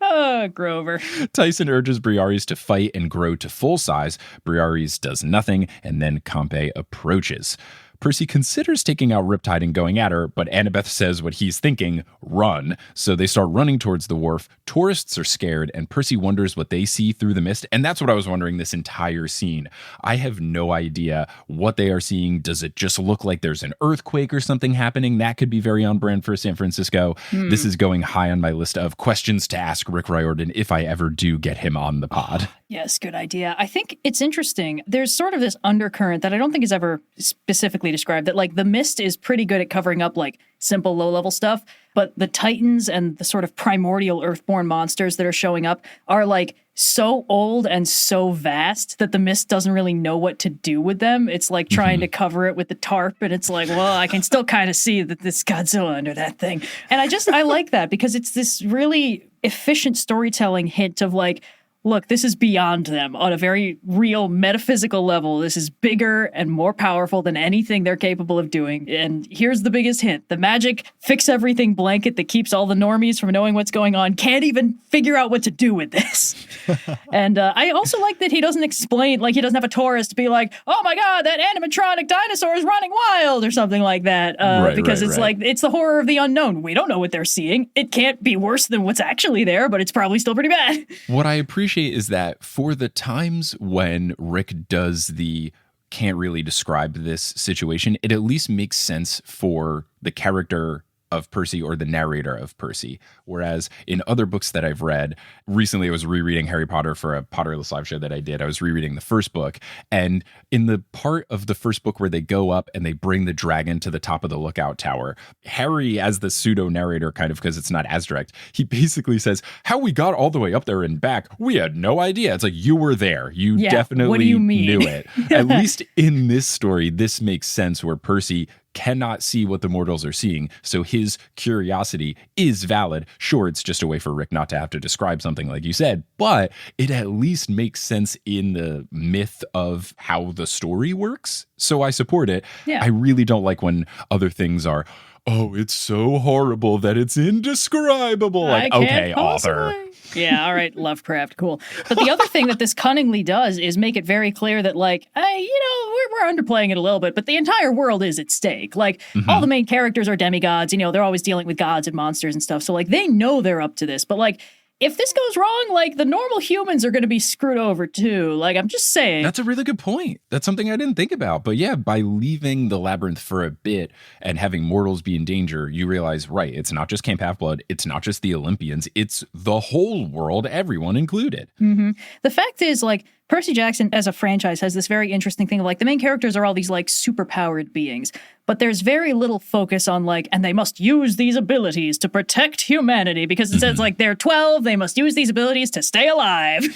Oh, Grover. Tyson urges Briareus to fight and grow to full size. Briareus does nothing, and then Campe approaches. Percy considers taking out Riptide and going at her, but Annabeth says what he's thinking, run. So they start running towards the wharf. Tourists are scared, and Percy wonders what they see through the mist. And that's what I was wondering this entire scene. I have no idea what they are seeing. Does it just look like there's an earthquake or something happening? That could be very on brand for San Francisco. This is going high on my list of questions to ask Rick Riordan if I ever do get him on the pod. Yes, good idea. I think it's interesting. There's sort of this undercurrent that I don't think is ever specifically described, that like the mist is pretty good at covering up like simple low-level stuff, but the titans and the sort of primordial earthborn monsters that are showing up are like so old and so vast that the mist doesn't really know what to do with them. It's like trying to cover it with the tarp, and it's like, well, I can still kind of see that this Godzilla under that thing. And I like that because it's this really efficient storytelling hint of like, look, this is beyond them on a very real metaphysical level. This is bigger and more powerful than anything they're capable of doing. And here's the biggest hint. The magic fix-everything blanket that keeps all the normies from knowing what's going on can't even figure out what to do with this. And I also like that he doesn't explain, like he doesn't have a tourist to be like, oh my God, that animatronic dinosaur is running wild or something like that. Because it's like, it's the horror of the unknown. We don't know what they're seeing. It can't be worse than what's actually there, but it's probably still pretty bad. What I appreciate is that for the times when Rick does the can't really describe this situation, it at least makes sense for the character of Percy or the narrator of Percy. Whereas in other books that I've read, recently I was rereading Harry Potter for a Potterless live show that I did. I was rereading the first book, and in the part of the first book where they go up and they bring the dragon to the top of the lookout tower, Harry, as the pseudo narrator, kind of because it's not as direct, he basically says, how we got all the way up there and back, we had no idea. It's like, you were there. You definitely what do you mean? knew it. At least in this story, this makes sense where Percy cannot see what the mortals are seeing, so his curiosity is valid. Sure, it's just a way for Rick not to have to describe something like you said, but it at least makes sense in the myth of how the story works, so I support it. Yeah. I really don't like when other things are, oh, it's so horrible that it's indescribable. Like, okay, author. Yeah, all right, Lovecraft, cool. But the other thing that this cunningly does is make it very clear that, like, we're underplaying it a little bit, but the entire world is at stake. Like, all the main characters are demigods, they're always dealing with gods and monsters and stuff. So, like, they know they're up to this. But, like, if this goes wrong, like, the normal humans are going to be screwed over, too. Like, I'm just saying. That's a really good point. That's something I didn't think about. But yeah, by leaving the labyrinth for a bit and having mortals be in danger, you realize, right, it's not just Camp Half-Blood. It's not just the Olympians. It's the whole world, everyone included. The fact is, like, Percy Jackson as a franchise has this very interesting thing of, like, the main characters are all these, like, super-powered beings. But there's very little focus on, like, and they must use these abilities to protect humanity, because it says, like, they're 12, they must use these abilities to stay alive,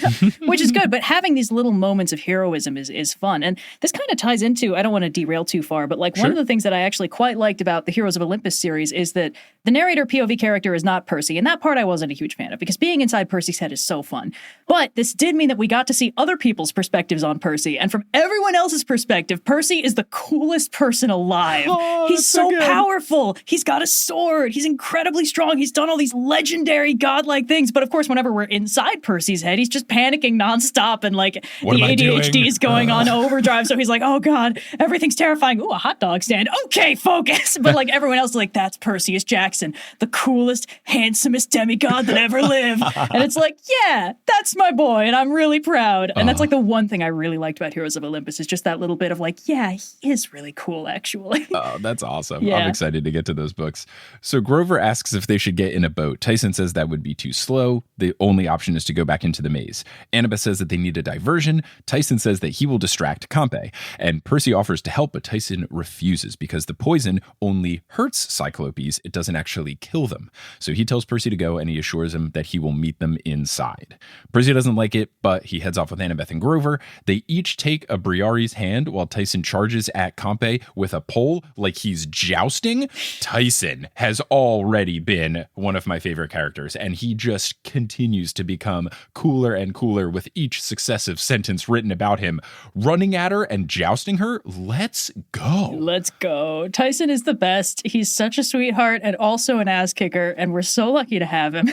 which is good. But having these little moments of heroism is fun. And this kind of ties into, I don't want to derail too far, but, like, one of the things that I actually quite liked about the Heroes of Olympus series is that the narrator POV character is not Percy. And that part I wasn't a huge fan of, because being inside Percy's head is so fun. But this did mean that we got to see other people's perspectives on Percy. And from everyone else's perspective, Percy is the coolest person alive. He's so powerful. He's got a sword. He's incredibly strong. He's done all these legendary godlike things. But of course, whenever we're inside Percy's head, he's just panicking nonstop. And like the ADHD is going on overdrive. So he's like, oh God, everything's terrifying. Ooh, a hot dog stand. Okay, focus. But like everyone else is like, that's Percy Jackson, the coolest, handsomest demigod that ever lived. And it's like, yeah, that's my boy. And I'm really proud. And that's like the one thing I really liked about Heroes of Olympus is just that little bit of like, yeah, he is really cool, actually. Oh, that's awesome. Yeah. I'm excited to get to those books. So Grover asks if they should get in a boat. Tyson says that would be too slow. The only option is to go back into the maze. Annabeth says that they need a diversion. Tyson says that he will distract Campe. And Percy offers to help, but Tyson refuses because the poison only hurts Cyclopes. It doesn't actually kill them. So he tells Percy to go, and he assures him that he will meet them inside. Percy doesn't like it, but he heads off with Annabeth and Grover. They each take a Briare's hand while Tyson charges at Campe with a pole like he's jousting. Tyson has already been one of my favorite characters, and he just continues to become cooler and cooler with each successive sentence written about him. Running at her and jousting her, let's go. Let's go. Tyson is the best. He's such a sweetheart and also an ass kicker, and we're so lucky to have him.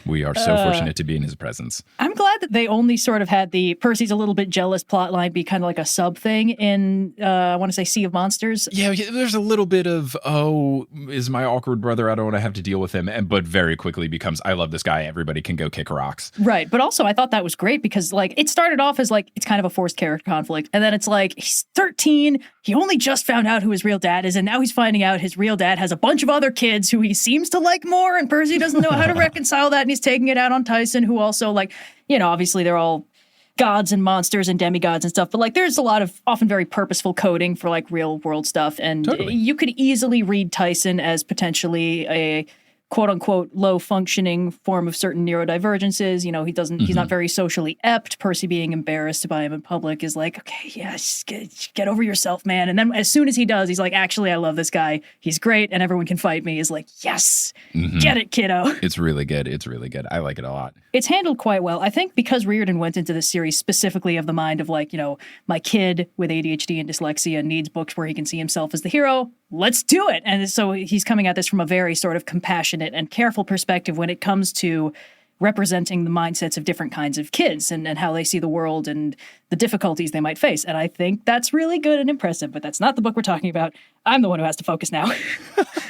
We are so fortunate to be in his presence. I'm glad that they only sort of had the Percy's a little bit jealous plotline be kind of like a sub thing in, I want to say, Sea of Monsters. Yeah, there's a little bit of, oh, is my awkward brother, I don't want to have to deal with him, but very quickly becomes, I love this guy, everybody can go kick rocks. Right, but also I thought that was great because like it started off as like it's kind of a forced character conflict, and then it's like he's 13, he only just found out who his real dad is, and now he's finding out his real dad has a bunch of other kids who he seems to like more, and Percy doesn't know how to reconcile that, and he's taking it out on Tyson, who also like, you know, obviously they're all gods and monsters and demigods and stuff, but like there's a lot of often very purposeful coding for like real world stuff, and you could easily read Tyson as potentially a quote unquote low functioning form of certain neurodivergences. You know, he's not very socially apt. Percy being embarrassed by him in public is like, okay, yeah, just get over yourself, man. And then as soon as he does, he's like, actually, I love this guy. He's great. And everyone can fight me. Is like, yes, get it, kiddo. It's really good. It's really good. I like it a lot. It's handled quite well. I think because Riordan went into this series specifically of the mind of like, you know, my kid with ADHD and dyslexia needs books where he can see himself as the hero. Let's do it. And so he's coming at this from a very sort of compassionate and careful perspective when it comes to representing the mindsets of different kinds of kids and how they see the world and the difficulties they might face. And I think that's really good and impressive, but that's not the book we're talking about. I'm the one who has to focus now.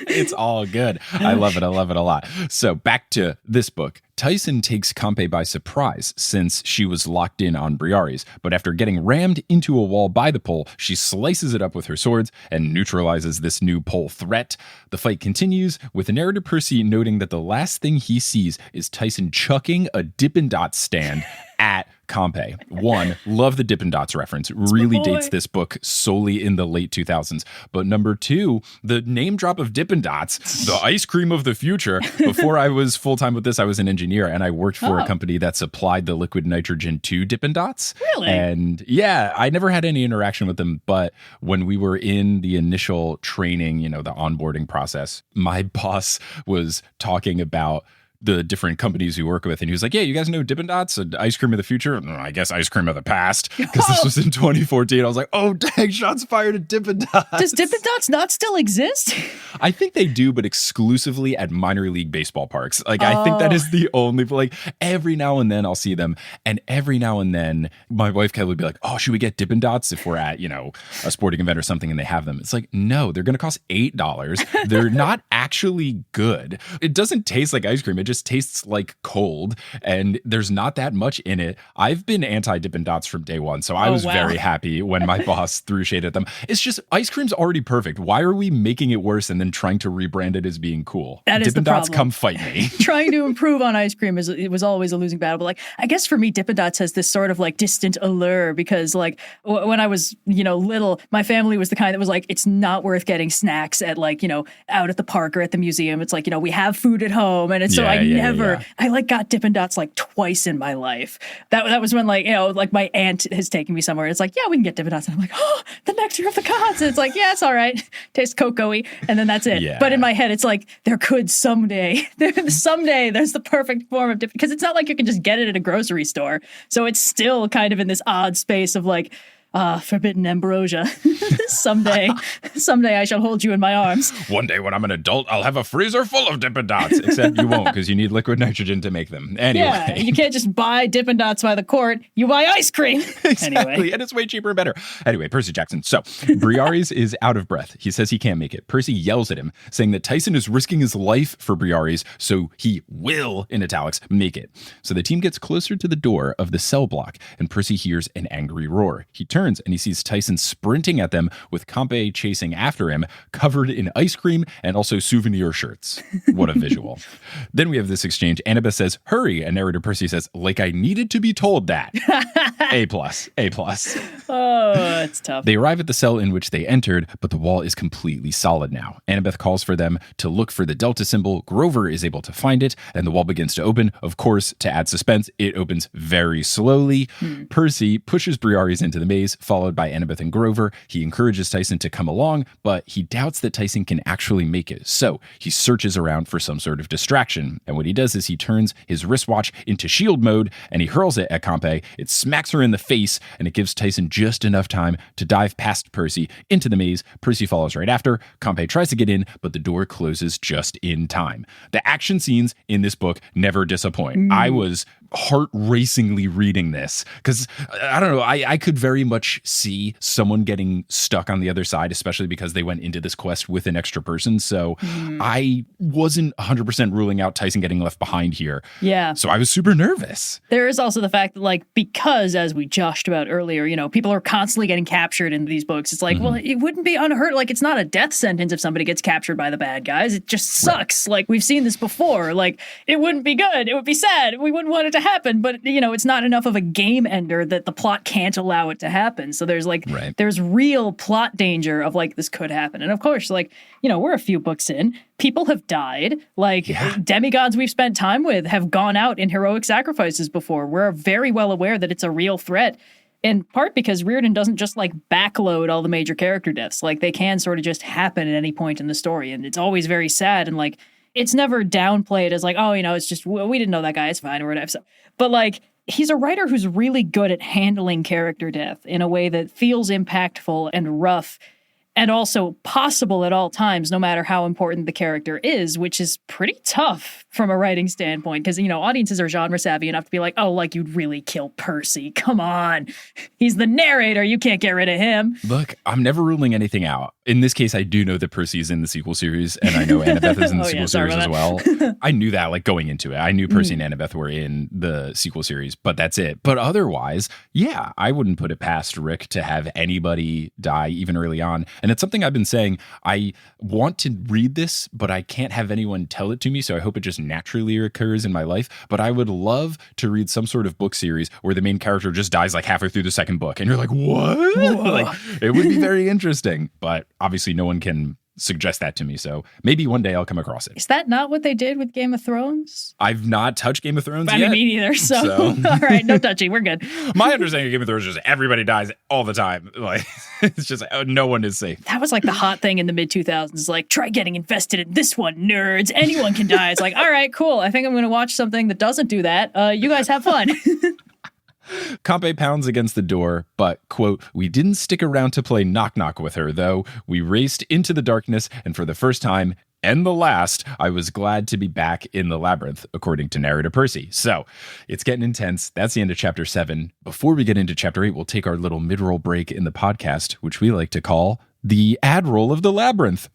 It's all good. I love it. I love it a lot. So back to this book. Tyson takes Campe by surprise since she was locked in on Briare's, but after getting rammed into a wall by the pole, she slices it up with her swords and neutralizes this new pole threat. The fight continues, with narrator Percy noting that the last thing he sees is Tyson chucking a Dippin Dots stand at Campe. One, love the Dippin Dots reference. Really dates this book solely in the late 2000s. But number two, the name drop of Dippin Dots, the ice cream of the future. Before I was full-time with this, I was an engineer, and I worked for a company that supplied the liquid nitrogen to Dippin Dots. Really? And yeah, I never had any interaction with them, but when we were in the initial training, you know, the onboarding process, my boss was talking about the different companies we work with, and he was like, yeah, you guys know Dippin Dots, ice cream of the future? I guess ice cream of the past, because this was in 2014. I was like, oh, dang, shots fired at Dippin Dots. Does Dippin Dots not still exist? I think they do, but exclusively at minor league baseball parks. Like, I think that is the only, like, every now and then I'll see them, and every now and then my wife Kelly would be like, oh, should we get Dippin Dots if we're at, you know, a sporting event or something and they have them? It's like, no, they're going to cost $8. They're not actually good. It doesn't taste like ice cream. It just tastes like cold, and there's not that much in it. I've been anti Dippin Dots from day one, so I was very happy when my boss threw shade at them. It's just, ice cream's already perfect. Why are we making it worse and then trying to rebrand it as being cool? That is Dippin the Dots, problem. come fight me. Trying to improve on ice cream it was always a losing battle. But like, I guess for me, Dippin Dots has this sort of like distant allure because like when I was, you know, little, my family was the kind that was like, it's not worth getting snacks at like, you know, out at the park or at the museum. It's like, you know, we have food at home. And it's so I I like got Dippin Dots like twice in my life. That was when like, like my aunt has taken me somewhere. It's like, yeah, we can get Dippin Dots. And I'm like, oh, the nectar of the gods. And it's like, yeah, it's all right. Tastes cocoa-y. And then that's it. Yeah. But in my head, it's like, there could someday there's the perfect form of Dippin, because it's not like you can just get it at a grocery store. So it's still kind of in this odd space of like, forbidden ambrosia. Someday I shall hold you in my arms. One day when I'm an adult, I'll have a freezer full of Dippin Dots. Except you won't, because you need liquid nitrogen to make them. Anyway. Yeah, you can't just buy Dippin Dots by the quart. You buy ice cream. Exactly, Anyway. and it's way cheaper and better. Anyway, Percy Jackson. So, Briares is out of breath. He says he can't make it. Percy yells at him, saying that Tyson is risking his life for Briares, so he will, in italics, make it. So the team gets closer to the door of the cell block, and Percy hears an angry roar. He turns and he sees Tyson sprinting at them with Campe chasing after him, covered in ice cream and also souvenir shirts. What a visual. Then we have this exchange. Annabeth says, hurry. And narrator Percy says, like I needed to be told that. A+. Oh, it's tough. They arrive at the cell in which they entered, but the wall is completely solid now. Annabeth calls for them to look for the Delta symbol. Grover is able to find it, and the wall begins to open. Of course, to add suspense, it opens very slowly. Percy pushes Briares into the maze, followed by Annabeth and Grover. He encourages Tyson to come along, but he doubts that Tyson can actually make it. So he searches around for some sort of distraction. And what he does is he turns his wristwatch into shield mode, and he hurls it at Campe. It smacks her in the face, and it gives Tyson just enough time to dive past Percy into the maze. Percy follows right after. Campe tries to get in, but the door closes just in time. The action scenes in this book never disappoint. I was heart-racingly reading this because I don't know, I could very much see someone getting stuck on the other side, especially because they went into this quest with an extra person. So I wasn't 100% ruling out Tyson getting left behind here. Yeah. So I was super nervous. There is also the fact that, like, because as we joshed about earlier, people are constantly getting captured in these books. It's like, well, it wouldn't be unheard. Like, it's not a death sentence if somebody gets captured by the bad guys. It just sucks. Right. Like, we've seen this before. Like, it wouldn't be good. It would be sad. We wouldn't want it to happen. But, it's not enough of a game ender that the plot can't allow it to happen. So there's there's real plot danger of like, this could happen. And of course, we're a few books in. People have died. Demigods we've spent time with have gone out in heroic sacrifices before. We're very well aware that it's a real threat. In part because Riordan doesn't just backload all the major character deaths. They can sort of just happen at any point in the story. And it's always very sad. And it's never downplayed as it's just, we didn't know that guy. It's fine or whatever. But he's a writer who's really good at handling character death in a way that feels impactful and rough and also possible at all times, no matter how important the character is, which is pretty tough from a writing standpoint. Because, audiences are genre savvy enough to be like, oh, you'd really kill Percy. Come on. He's the narrator. You can't get rid of him. Look, I'm never ruling anything out. In this case, I do know that Percy is in the sequel series, and I know Annabeth is in the sequel series as well. I knew that, going into it. I knew Percy and Annabeth were in the sequel series, but that's it. But otherwise, yeah, I wouldn't put it past Rick to have anybody die even early on. And it's something I've been saying. I want to read this, but I can't have anyone tell it to me, so I hope it just naturally occurs in my life. But I would love to read some sort of book series where the main character just dies halfway through the second book, and you're like, what? It would be very interesting. But obviously no one can suggest that to me, so maybe one day I'll come across it. Is that not what they did with Game of Thrones? I've not touched Game of Thrones yet. Me neither, so. All right, no touching, we're good. My understanding of Game of Thrones is just everybody dies all the time. It's just no one is safe. That was the hot thing in the mid-2000s, try getting invested in this one, nerds. Anyone can die. It's all right, cool. I think I'm going to watch something that doesn't do that. You guys have fun. Campe pounds against the door, but, quote, we didn't stick around to play knock-knock with her, though. We raced into the darkness, and for the first time, and the last, I was glad to be back in the Labyrinth, according to narrator Percy. So, it's getting intense. That's the end of Chapter 7. Before we get into Chapter 8, we'll take our little mid-roll break in the podcast, which we like to call the ad roll of the Labyrinth.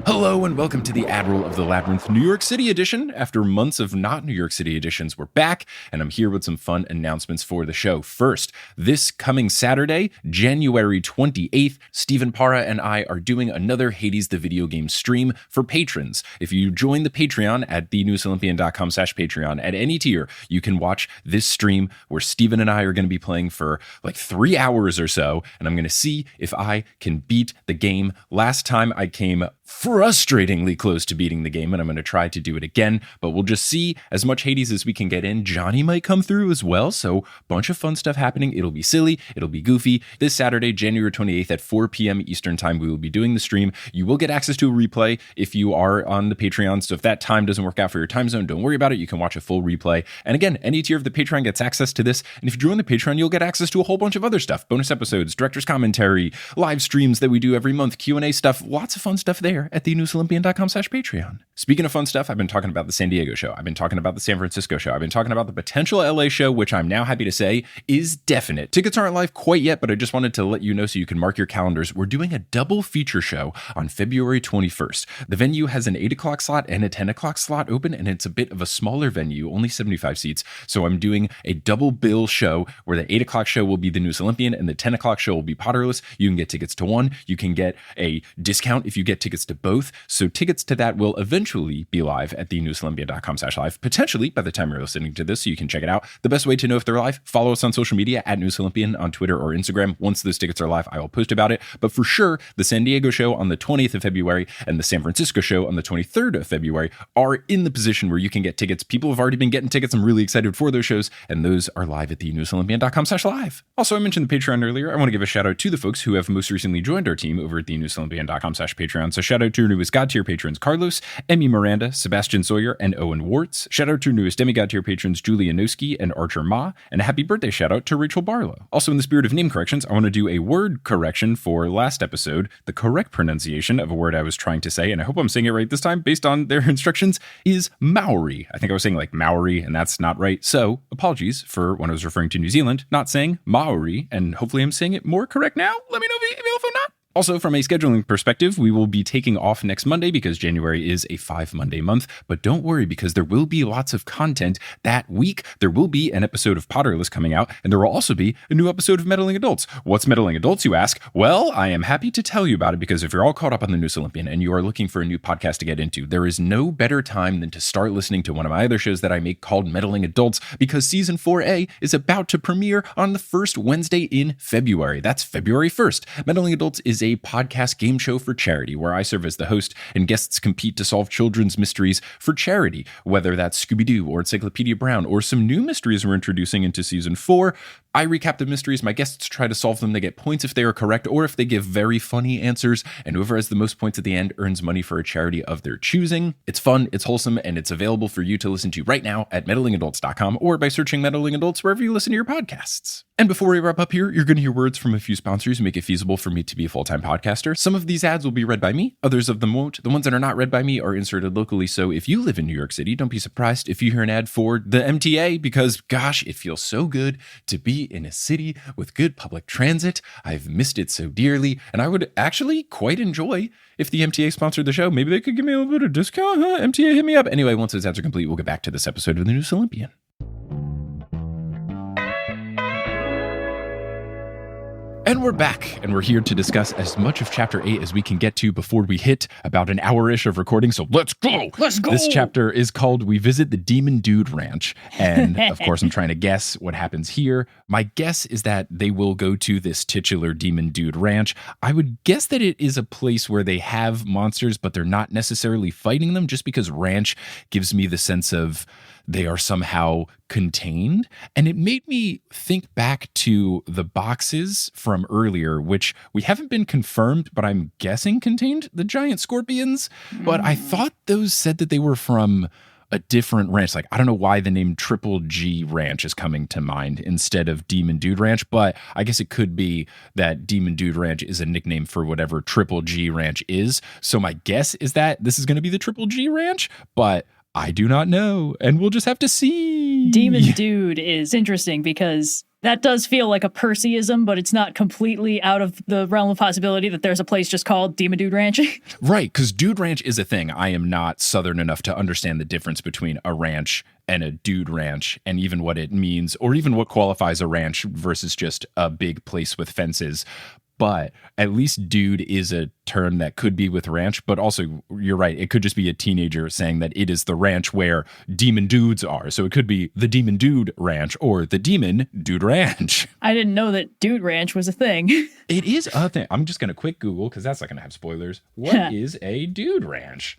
Hello and welcome to the Admiral of the Labyrinth New York City edition. After months of not New York City editions, we're back, and I'm here with some fun announcements for the show. First, this coming Saturday, January 28th, Stephen Parra and I are doing another Hades the Video Game stream for patrons. If you join the Patreon at thenewsolympian.com/Patreon at any tier, you can watch this stream where Stephen and I are going to be playing for like 3 hours or so, and I'm going to see if I can beat the game. Last time I came frustratingly close to beating the game, and I'm going to try to do it again, but we'll just see as much Hades as we can get in. Johnny might come through as well, so bunch of fun stuff happening. It'll be silly, it'll be goofy. This Saturday, January 28th at 4 p.m. Eastern Time, we will be doing the stream. You will get access to a replay if you are on the Patreon, so if that time doesn't work out for your time zone, don't worry about it. You can watch a full replay. And again, any tier of the Patreon gets access to this, and if you join the Patreon, you'll get access to a whole bunch of other stuff. Bonus episodes, director's commentary, live streams that we do every month, Q&A stuff, lots of fun stuff there at thenewsolympian.com/Patreon. Speaking of fun stuff, I've been talking about the San Diego show. I've been talking about the San Francisco show. I've been talking about the potential LA show, which I'm now happy to say is definite. Tickets aren't live quite yet, but I just wanted to let you know so you can mark your calendars. We're doing a double feature show on February 21st. The venue has an 8 o'clock slot and a 10 o'clock slot open, and it's a bit of a smaller venue, only 75 seats. So I'm doing a double bill show where the 8 o'clock show will be the News Olympian and the 10 o'clock show will be Potterless. You can get tickets to one. You can get a discount if you get tickets to both. So tickets to that will eventually be live at thenewsolympian.com/live, potentially by the time you're listening to this, so you can check it out. The best way to know if they're live, follow us on social media at News Olympian on Twitter or Instagram. Once those tickets are live, I will post about it. But for sure, the San Diego show on the 20th of February and the San Francisco show on the 23rd of February are in the position where you can get tickets. People have already been getting tickets. I'm really excited for those shows, and those are live at thenewsolympian.com/live. Also, I mentioned the Patreon earlier. I want to give a shout out to the folks who have most recently joined our team over at thenewsolympian.com/Patreon. So shout out to our newest God tier patrons, Carlos, Emmy Miranda, Sebastian Sawyer, and Owen Warts. Shout out to our newest demigod tier patrons, Julia Noski and Archer Ma, and a happy birthday shout out to Rachel Barlow. Also, in the spirit of name corrections, I want to do a word correction for last episode. The correct pronunciation of a word I was trying to say, and I hope I'm saying it right this time based on their instructions, is Maori. I think I was saying like Maori, and that's not right. So apologies for when I was referring to New Zealand, not saying Maori, and hopefully I'm saying it more correct now. Let me know if I'm not. Also, from a scheduling perspective, we will be taking off next Monday because January is a 5-Monday month, but don't worry because there will be lots of content that week. There will be an episode of Potterless coming out, and there will also be a new episode of Meddling Adults. What's Meddling Adults, you ask? Well, I am happy to tell you about it because if you're all caught up on the News Olympian and you are looking for a new podcast to get into, there is no better time than to start listening to one of my other shows that I make called Meddling Adults because Season 4A is about to premiere on the first Wednesday in February. That's February 1st. Meddling Adults is a podcast game show for charity where I serve as the host and guests compete to solve children's mysteries for charity, whether that's Scooby-Doo or Encyclopedia Brown or some new mysteries we're introducing into Season 4. I recap the mysteries, my guests try to solve them, they get points if they are correct or if they give very funny answers, and whoever has the most points at the end earns money for a charity of their choosing. It's fun, it's wholesome, and it's available for you to listen to right now at meddlingadults.com or by searching Meddling Adults wherever you listen to your podcasts. And before we wrap up here, you're going to hear words from a few sponsors who make it feasible for me to be a full-time podcaster. Some of these ads will be read by me, others of them won't. The ones that are not read by me are inserted locally, so if you live in New York City, don't be surprised if you hear an ad for the MTA because, gosh, it feels so good to be in a city with good public transit. I've missed it so dearly, and I would actually quite enjoy if the MTA sponsored the show. Maybe they could give me a little bit of discount, huh? MTA, hit me up. Anyway, once those ads are complete, we'll get back to this episode of the News Olympian. And we're back, and we're here to discuss as much of Chapter 8 as we can get to before we hit about an hour-ish of recording, so let's go! Let's go! This chapter is called We Visit the Demon Dude Ranch, and of course I'm trying to guess what happens here. My guess is that they will go to this titular Demon Dude Ranch. I would guess that it is a place where they have monsters, but they're not necessarily fighting them, just because ranch gives me the sense of they are somehow contained. And it made me think back to the boxes from earlier, which we haven't been confirmed, but I'm guessing contained the giant scorpions. But I thought those said that they were from a different ranch. Like, I don't know why the name Triple G Ranch is coming to mind instead of Demon Dude Ranch, but I guess it could be that Demon Dude Ranch is a nickname for whatever Triple G Ranch is. So my guess is that this is going to be the Triple G Ranch, but I do not know, and we'll just have to see. Demon Dude is interesting because that does feel like a Percyism, but it's not completely out of the realm of possibility that there's a place just called Demon Dude Ranch. Right, because Dude Ranch is a thing. I am not Southern enough to understand the difference between a ranch and a dude ranch, and even what it means, or even what qualifies a ranch versus just a big place with fences. But at least dude is a term that could be with ranch, but also, you're right, it could just be a teenager saying that it is the ranch where demon dudes are. So it could be the Demon Dude Ranch or the Demon Dude Ranch. I didn't know that Dude Ranch was a thing. It is a thing. I'm just going to quick Google because that's not going to have spoilers. What is a dude ranch?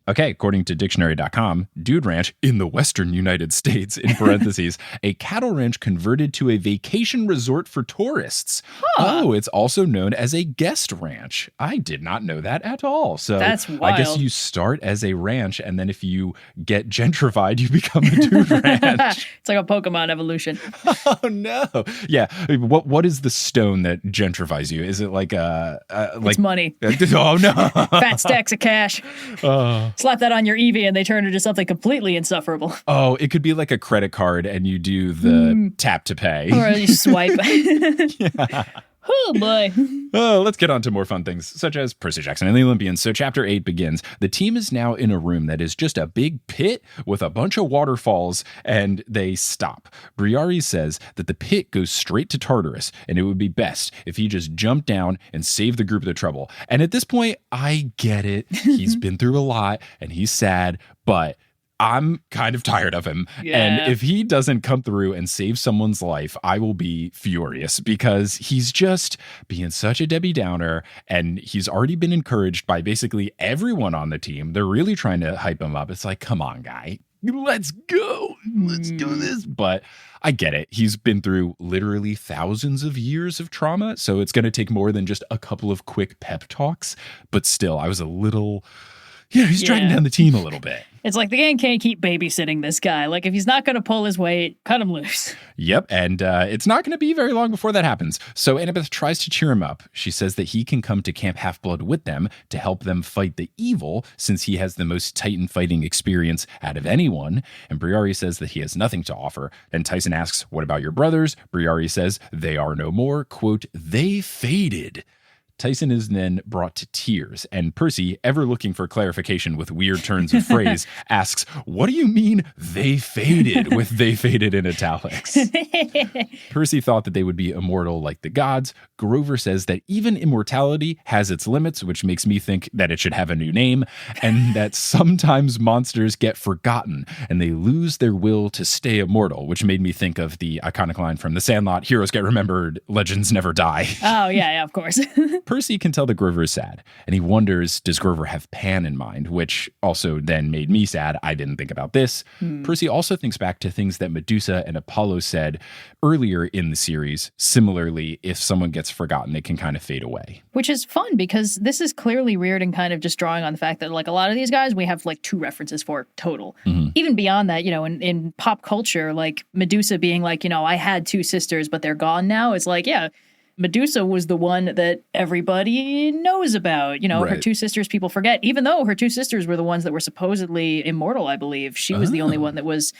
Okay, according to dictionary.com, dude ranch in the western United States, in parentheses, a cattle ranch converted to a vacation resort for tourists. Huh. Oh, it's also known as a guest ranch. I did not know that at all. So that's wild. I guess you start as a ranch, and then if you get gentrified, you become a dude ranch. It's like a Pokemon evolution. Oh, no. Yeah. What is the stone that gentrifies you? Is it like it's money. Oh, no. Fat stacks of cash. Slap that on your Eevee and they turn into something completely insufferable. Oh, it could be like a credit card and you do the tap to pay. Or you swipe. Yeah. Oh, boy. Oh, let's get on to more fun things, such as Percy Jackson and the Olympians. So chapter 8 begins. The team is now in a room that is just a big pit with a bunch of waterfalls, and they stop. Briari says that the pit goes straight to Tartarus, and it would be best if he just jumped down and saved the group the trouble. And at this point, I get it. He's been through a lot, and he's sad, but I'm kind of tired of him. Yeah. And if he doesn't come through and save someone's life, I will be furious because he's just being such a Debbie Downer, and he's already been encouraged by basically everyone on the team. They're really trying to hype him up. It's like, come on, guy, let's go. Let's do this. But I get it. He's been through literally thousands of years of trauma. So it's going to take more than just a couple of quick pep talks. But still, I was a little... Yeah, he's dragging down the team a little bit. It's like the gang can't keep babysitting this guy. Like, if he's not going to pull his weight, cut him loose. Yep, and it's not going to be very long before that happens. So Annabeth tries to cheer him up. She says that he can come to Camp Half-Blood with them to help them fight the evil, since he has the most Titan fighting experience out of anyone. And Briari says that he has nothing to offer. Then Tyson asks, what about your brothers? Briari says, they are no more. Quote, they faded. Tyson is then brought to tears, and Percy, ever looking for clarification with weird turns of phrase, asks, what do you mean they faded, with they faded in italics? Percy thought that they would be immortal like the gods. Grover says that even immortality has its limits, which makes me think that it should have a new name, and that sometimes monsters get forgotten and they lose their will to stay immortal, which made me think of the iconic line from The Sandlot, heroes get remembered, legends never die. Oh, yeah, of course. Percy can tell that Grover is sad, and he wonders, does Grover have Pan in mind? Which also then made me sad. I didn't think about this. Percy also thinks back to things that Medusa and Apollo said earlier in the series. Similarly, if someone gets forgotten, they can kind of fade away. Which is fun, because this is clearly Riordan kind of just drawing on the fact that, like, a lot of these guys, we have, like, 2 references for total. Even beyond that, you know, in pop culture, like, Medusa being like, you know, I had 2 sisters, but they're gone now. It's like, yeah, Medusa was the one that everybody knows about. You know, her 2 sisters people forget, even though her 2 sisters were the ones that were supposedly immortal, I believe. She was the only one that was.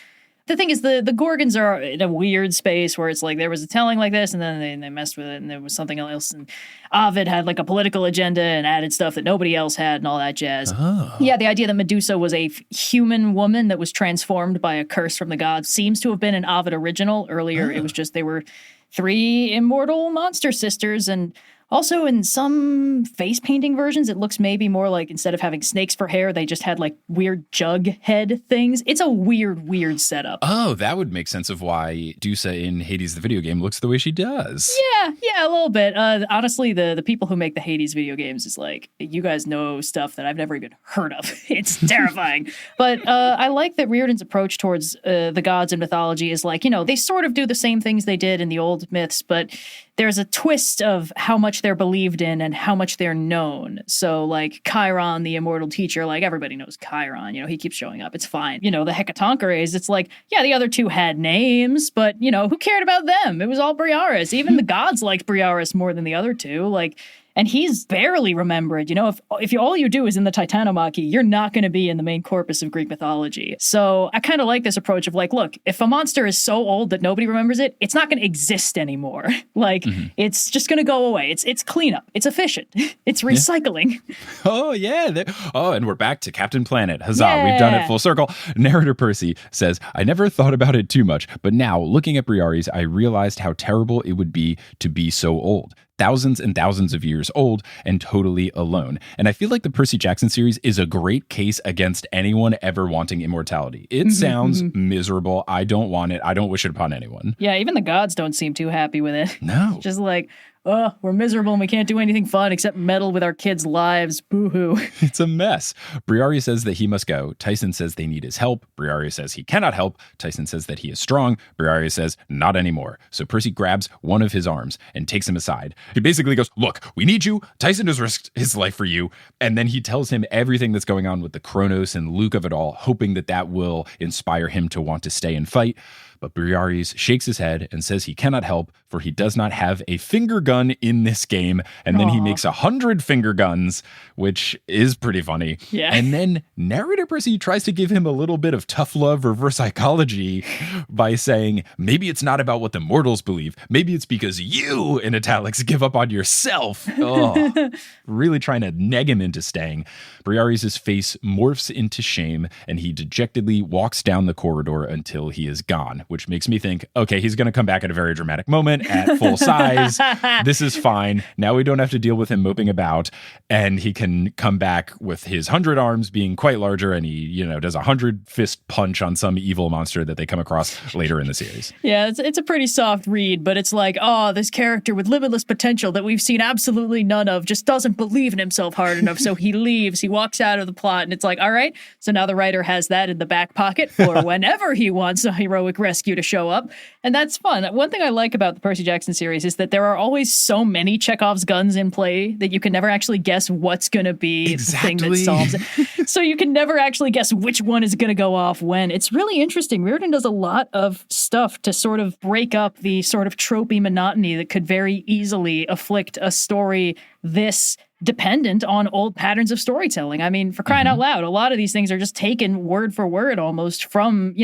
The thing is, the Gorgons are in a weird space where it's like there was a telling like this, and then they messed with it, and there was something else. And Ovid had like a political agenda and added stuff that nobody else had and all that jazz. Yeah, the idea that Medusa was a human woman that was transformed by a curse from the gods seems to have been an Ovid original. Earlier, it was just they were 3 immortal monster sisters, and also in some face painting versions, it looks maybe more like instead of having snakes for hair, they just had like weird jug head things. It's a weird setup. Oh, that would make sense of why Medusa in Hades the video game looks the way she does. Yeah, a little bit. Honestly, the people who make the Hades video games is like, you guys know stuff that I've never even heard of. It's terrifying. But I like that Riordan's approach towards the gods and mythology is like, you know, they sort of do the same things they did in the old myths, but there's a twist of how much they're believed in and how much they're known. So like Chiron, the immortal teacher, like everybody knows Chiron, you know, he keeps showing up. It's fine. You know, the Hecatoncheires, it's like, yeah, the other 2 had names, but you know, who cared about them? It was all Briaris. Even the gods liked Briaris more than the other 2. Like, And he's barely remembered. You know, if all you do is in the Titanomachy, you're not going to be in the main corpus of Greek mythology. So I kind of like this approach of like, look, if a monster is so old that nobody remembers it, it's not going to exist anymore. Like, it's just going to go away. It's cleanup. It's efficient. It's recycling. Oh, yeah. And we're back to Captain Planet. Huzzah. Yeah. We've done it full circle. Narrator Percy says, I never thought about it too much, but now, looking at Briares, I realized how terrible it would be to be so old. Thousands and thousands of years old and totally alone. And I feel like the Percy Jackson series is a great case against anyone ever wanting immortality. It sounds miserable. I don't want it. I don't wish it upon anyone. Yeah, even the gods don't seem too happy with it. No. Just like, oh, we're miserable and we can't do anything fun except meddle with our kids' lives. Boo-hoo. It's a mess. Briares says that he must go. Tyson says they need his help. Briares says he cannot help. Tyson says that he is strong. Briares says not anymore. So Percy grabs one of his arms and takes him aside. He basically goes, look, we need you. Tyson has risked his life for you. And then he tells him everything that's going on with the Kronos and Luke of it all, hoping that that will inspire him to want to stay and fight. But Briares shakes his head and says he cannot help, for he does not have a finger gun in this game. And then he makes 100 finger guns, which is pretty funny. Yeah. And then narrator Percy tries to give him a little bit of tough love reverse psychology by saying, maybe it's not about what the mortals believe. Maybe it's because you, in italics, give up on yourself. Oh, really trying to neg him into staying. Briares' face morphs into shame, and he dejectedly walks down the corridor until he is gone, which makes me think, okay, he's going to come back at a very dramatic moment at full size. This is fine. Now we don't have to deal with him moping about, and he can come back with his 100 arms being quite larger, and he, does a 100 fist punch on some evil monster that they come across later in the series. Yeah, it's a pretty soft read, but it's like, oh, this character with limitless potential that we've seen absolutely none of just doesn't believe in himself hard enough, so he leaves, he walks out of the plot, and it's like, all right, so now the writer has that in the back pocket for whenever he wants a heroic rescue to show up, and that's fun. One thing I like about the Percy Jackson series is that there are always so many Chekhov's guns in play that you can never actually guess what's going to be the thing that solves it. So you can never actually guess which one is going to go off when. It's really interesting. Riordan does a lot of stuff to sort of break up the sort of tropey monotony that could very easily afflict a story this dependent on old patterns of storytelling. I mean, for crying out loud, a lot of these things are just taken word for word almost from,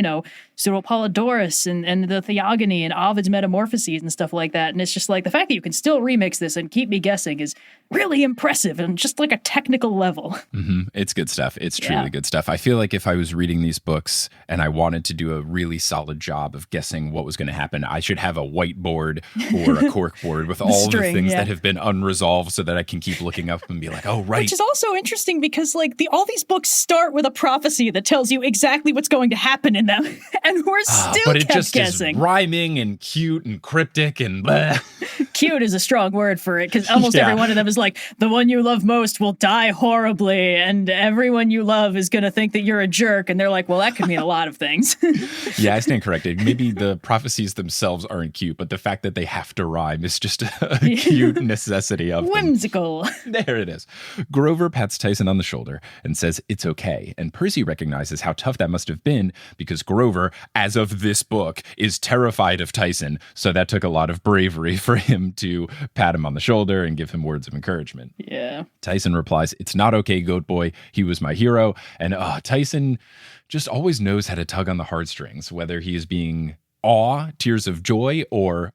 Pseudo-Apollodorus and the Theogony and Ovid's Metamorphoses and stuff like that. And it's just like the fact that you can still remix this and keep me guessing is really impressive and just like a technical level. It's good stuff. It's truly good stuff. I feel like if I was reading these books and I wanted to do a really solid job of guessing what was going to happen, I should have a whiteboard or a corkboard with all the things that have been unresolved so that I can keep looking up and be like, oh, right. Which is also interesting because all these books start with a prophecy that tells you exactly what's going to happen in them. And we're still but it just guessing. Is rhyming and cute and cryptic and blah. Cute is a strong word for it because almost every one of them is like, the one you love most will die horribly and everyone you love is going to think that you're a jerk. And they're like, well, that could mean a lot of things. Yeah, I stand corrected. Maybe the prophecies themselves aren't cute, but the fact that they have to rhyme is just a cute necessity of them. Whimsical. There it is. Grover pats Tyson on the shoulder and says it's okay. And Percy recognizes how tough that must have been because Grover, as of this book, is terrified of Tyson. So that took a lot of bravery for him to pat him on the shoulder and give him words of encouragement. Yeah. Tyson replies, it's not okay, goat boy. He was my hero. And Tyson just always knows how to tug on the heartstrings, whether he is being tears of joy, or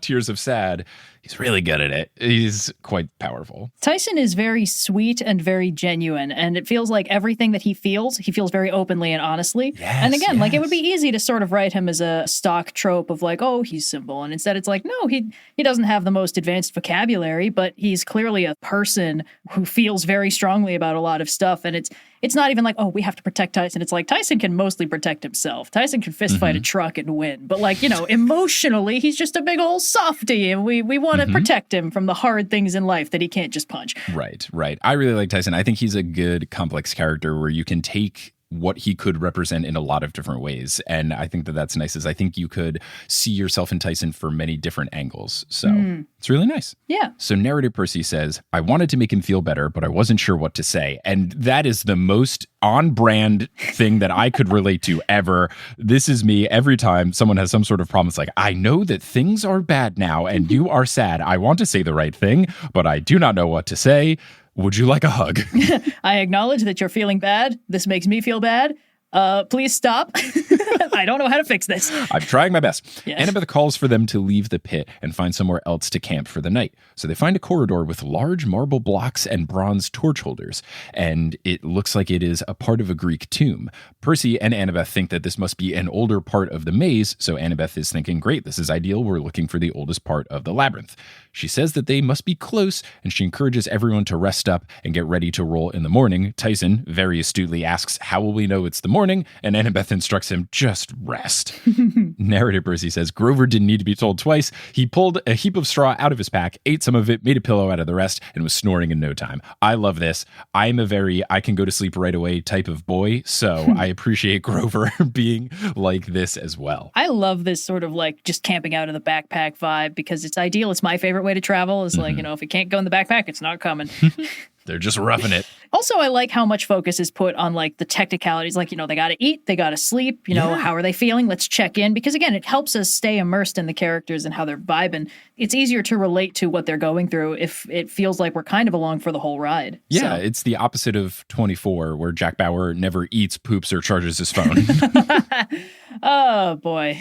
tears of sad. He's really good at it. He's quite powerful. Tyson is very sweet and very genuine, and it feels like everything that he feels very openly and honestly. Yes, and again, it would be easy to sort of write him as a stock trope of like, oh, he's simple. And instead it's like, no, he doesn't have the most advanced vocabulary, but he's clearly a person who feels very strongly about a lot of stuff. And it's not even like, oh, we have to protect Tyson. It's like Tyson can mostly protect himself. Tyson can fist fight a truck and win. But emotionally, he's just a big old softy, and we want to protect him from the hard things in life that he can't just punch. Right. I really like Tyson. I think he's a good complex character where you can take what he could represent in a lot of different ways. And I think that that's nice, is I think you could see yourself in Tyson for many different angles. So it's really nice. Yeah. So narrator Percy says, I wanted to make him feel better, but I wasn't sure what to say. And that is the most on-brand thing that I could relate to ever. This is me every time someone has some sort of problem. It's like, I know that things are bad now and you are sad. I want to say the right thing, but I do not know what to say. Would you like a hug? I acknowledge that you're feeling bad. This makes me feel bad. Please stop. I don't know how to fix this. I'm trying my best. Yes. Annabeth calls for them to leave the pit and find somewhere else to camp for the night. So they find a corridor with large marble blocks and bronze torch holders, and it looks like it is a part of a Greek tomb. Percy and Annabeth think that this must be an older part of the maze, so Annabeth is thinking, great, this is ideal. We're looking for the oldest part of the labyrinth. She says that they must be close, and she encourages everyone to rest up and get ready to roll in the morning. Tyson very astutely asks, how will we know it's the morning? And Annabeth instructs him, just rest. Narrator Percy says Grover didn't need to be told twice. He pulled a heap of straw out of his pack, ate some of it, made a pillow out of the rest, and was snoring in no time. I love this. I'm a very I can go to sleep right away type of boy, so I appreciate Grover being like this as well. I love this sort of like just camping out in the backpack vibe because it's ideal. It's my favorite way to travel. It's like, if it can't go in the backpack, it's not coming. They're just roughing it. Also, I like how much focus is put on like the technicalities. Like, they got to eat, they got to sleep. How are they feeling? Let's check in. Because again, it helps us stay immersed in the characters and how they're vibing. It's easier to relate to what they're going through if it feels like we're kind of along for the whole ride. Yeah, it's the opposite of 24, where Jack Bauer never eats, poops, or charges his phone. Oh, boy.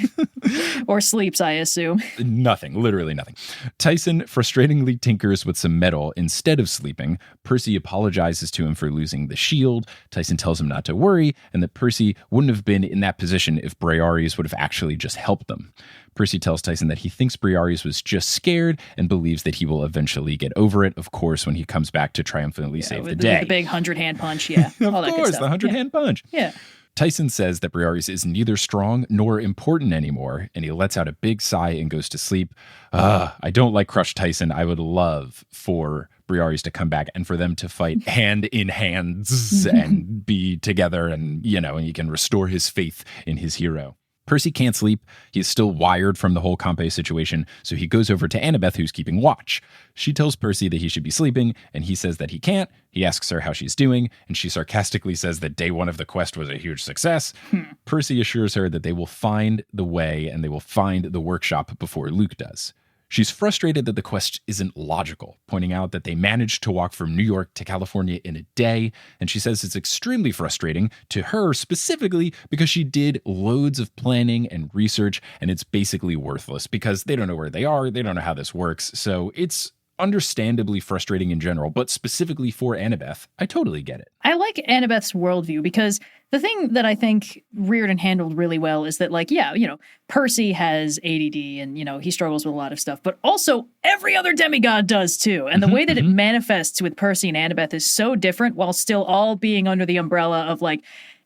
Or sleeps, I assume. Nothing, literally nothing. Tyson frustratingly tinkers with some metal instead of sleeping. Percy apologizes to him for losing the shield. Tyson tells him not to worry, and that Percy wouldn't have been in that position if Briareus would have actually just helped them. Percy tells Tyson that he thinks Briareus was just scared and believes that he will eventually get over it, of course, when he comes back to triumphantly save the day. With the big 100-hand punch, yeah. Of course, the 100-hand punch. Yeah. Tyson says that Briareus is neither strong nor important anymore, and he lets out a big sigh and goes to sleep. I don't like Crush Tyson. I would love for Briareus to come back and for them to fight hand in hands and be together and he can restore his faith in his hero. Percy can't sleep. He's still wired from the whole Campe situation, so he goes over to Annabeth, who's keeping watch. She tells Percy that he should be sleeping, and he says that he can't. He asks her how she's doing, and she sarcastically says that day one of the quest was a huge success. Percy assures her that they will find the way and they will find the workshop before Luke does. She's frustrated that the quest isn't logical, pointing out that they managed to walk from New York to California in a day, and she says it's extremely frustrating to her specifically because she did loads of planning and research, and it's basically worthless because they don't know where they are, they don't know how this works, so it's understandably frustrating in general, but specifically for Annabeth, I totally get it. I like Annabeth's worldview because the thing that I think Riordan handled really well is that, Percy has ADD and, he struggles with a lot of stuff, but also every other demigod does too. And the way that it manifests with Percy and Annabeth is so different while still all being under the umbrella of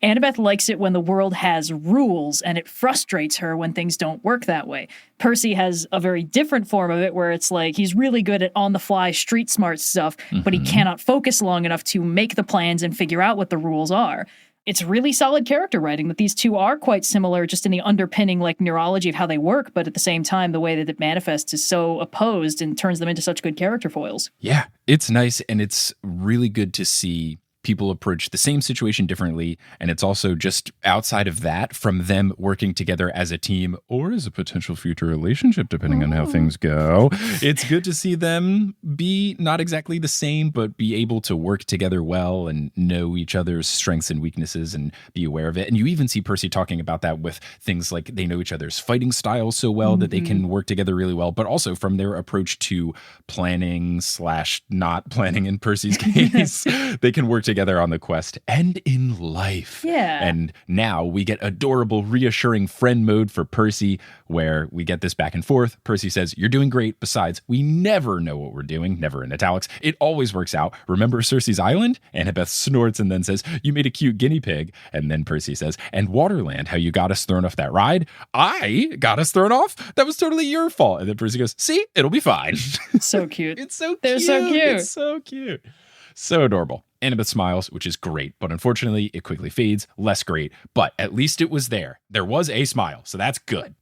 Annabeth likes it when the world has rules, and it frustrates her when things don't work that way. Percy has a very different form of it where it's he's really good at on-the-fly, street-smart stuff, but he cannot focus long enough to make the plans and figure out what the rules are. It's really solid character writing that these two are quite similar just in the underpinning neurology of how they work, but at the same time, the way that it manifests is so opposed and turns them into such good character foils. Yeah, it's nice, and it's really good to see people approach the same situation differently, and it's also just outside of that from them working together as a team or as a potential future relationship, depending on how things go. It's good to see them be not exactly the same, but be able to work together well and know each other's strengths and weaknesses and be aware of it. And you even see Percy talking about that with things like they know each other's fighting styles so well that they can work together really well, but also from their approach to planning / not planning in Percy's case, they can work together on the quest and in life. Yeah. And now we get adorable, reassuring friend mode for Percy, where we get this back and forth. Percy says, "You're doing great. Besides, we never know what we're doing." Never in italics. It always works out. Remember Circe's Island? Annabeth snorts and then says, "You made a cute guinea pig." And then Percy says, "And Waterland, how you got us thrown off that ride?" "I got us thrown off? That was totally your fault." And then Percy goes, "See, it'll be fine." So cute. It's so cute. They're so cute. It's so cute. So adorable. Annabeth smiles, which is great, but unfortunately, it quickly fades. Less great, but at least it was there. There was a smile, so that's good.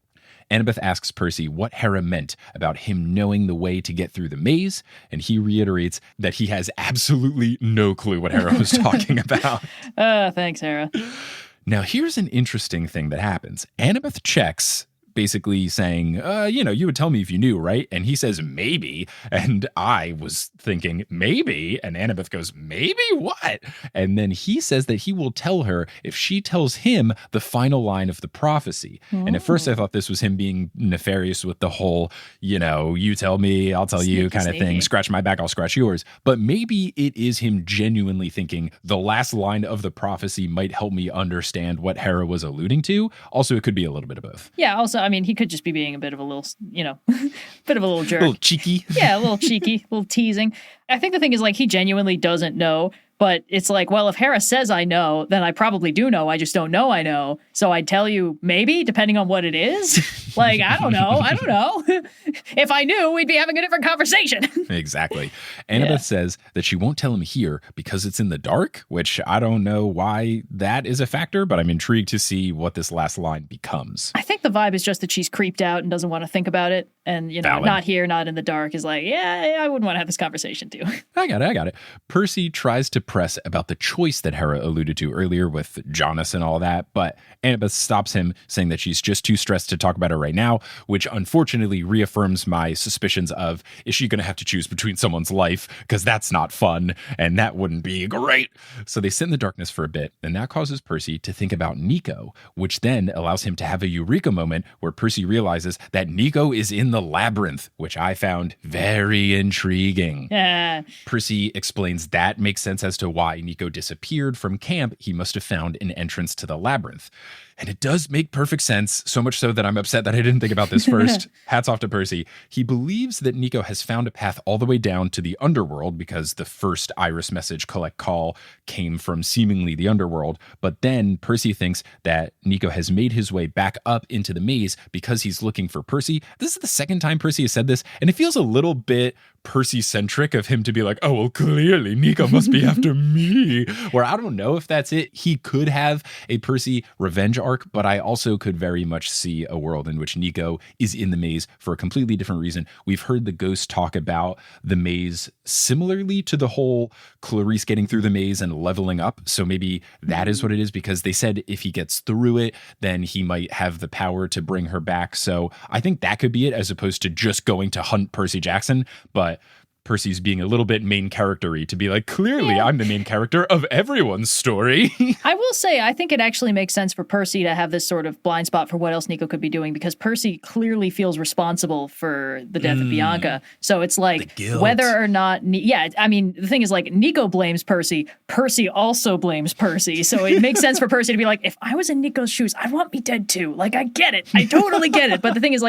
Annabeth asks Percy what Hera meant about him knowing the way to get through the maze, and he reiterates that he has absolutely no clue what Hera was talking about. Thanks, Hera. Now, here's an interesting thing that happens. Annabeth checks, basically saying, you would tell me if you knew, right? And he says, maybe. And I was thinking, maybe. And Annabeth goes, maybe what? And then he says that he will tell her if she tells him the final line of the prophecy. Oh. And at first I thought this was him being nefarious with the whole, you tell me, I'll tell you kind of thing. Scratch my back, I'll scratch yours. But maybe it is him genuinely thinking the last line of the prophecy might help me understand what Hera was alluding to. Also, it could be a little bit of both. Yeah, also, I mean, he could just be being a bit of a little, bit of a little jerk. A little cheeky. Yeah, a little cheeky, a little teasing. I think the thing is, he genuinely doesn't know, but it's well, if Hera says I know, then I probably do know. I just don't know I know. So I'd tell you maybe, depending on what it is. I don't know. If I knew, we'd be having a different conversation. Exactly. Annabeth says that she won't tell him here because it's in the dark, which I don't know why that is a factor, but I'm intrigued to see what this last line becomes. I think the vibe is just that she's creeped out and doesn't want to think about it. And, Valid. Not here, not in the dark is I wouldn't want to have this conversation too. I got it. Percy tries to press about the choice that Hera alluded to earlier with Jonas and all that, but Annabeth stops him, saying that she's just too stressed to talk about it right now, which unfortunately reaffirms my suspicions of, is she going to have to choose between someone's life? Because that's not fun, and that wouldn't be great. So they sit in the darkness for a bit, and that causes Percy to think about Nico, which then allows him to have a eureka moment where Percy realizes that Nico is in the Labyrinth, which I found very intriguing. Yeah. Percy explains that makes sense as to why Nico disappeared from camp. He must have found an entrance to the Labyrinth. And it does make perfect sense, so much so that I'm upset that I didn't think about this first. Hats off to Percy. He believes that Nico has found a path all the way down to the underworld because the first Iris message collect call came from seemingly the underworld. But then Percy thinks that Nico has made his way back up into the maze because he's looking for Percy. This is the second time Percy has said this, and it feels a little bit Percy-centric of him to be like, oh, well, clearly Nico must be after me. Where I don't know if that's it. He could have a Percy revenge arc, but I also could very much see a world in which Nico is in the maze for a completely different reason. We've heard the ghost talk about the maze similarly to the whole Clarice getting through the maze and leveling up. So maybe that is what it is, because they said if he gets through it, then he might have the power to bring her back. So I think that could be it, as opposed to just going to hunt Percy Jackson. But Percy's being a little bit main character-y to be like, clearly I'm the main character of everyone's story. I will say, I think it actually makes sense for Percy to have this sort of blind spot for what else Nico could be doing, because Percy clearly feels responsible for the death of Bianca. So it's whether or not, the thing is Nico blames Percy. Percy also blames Percy. So it makes sense for Percy to be like, if I was in Nico's shoes, I'd want me dead too. I get it. I totally get it. But the thing is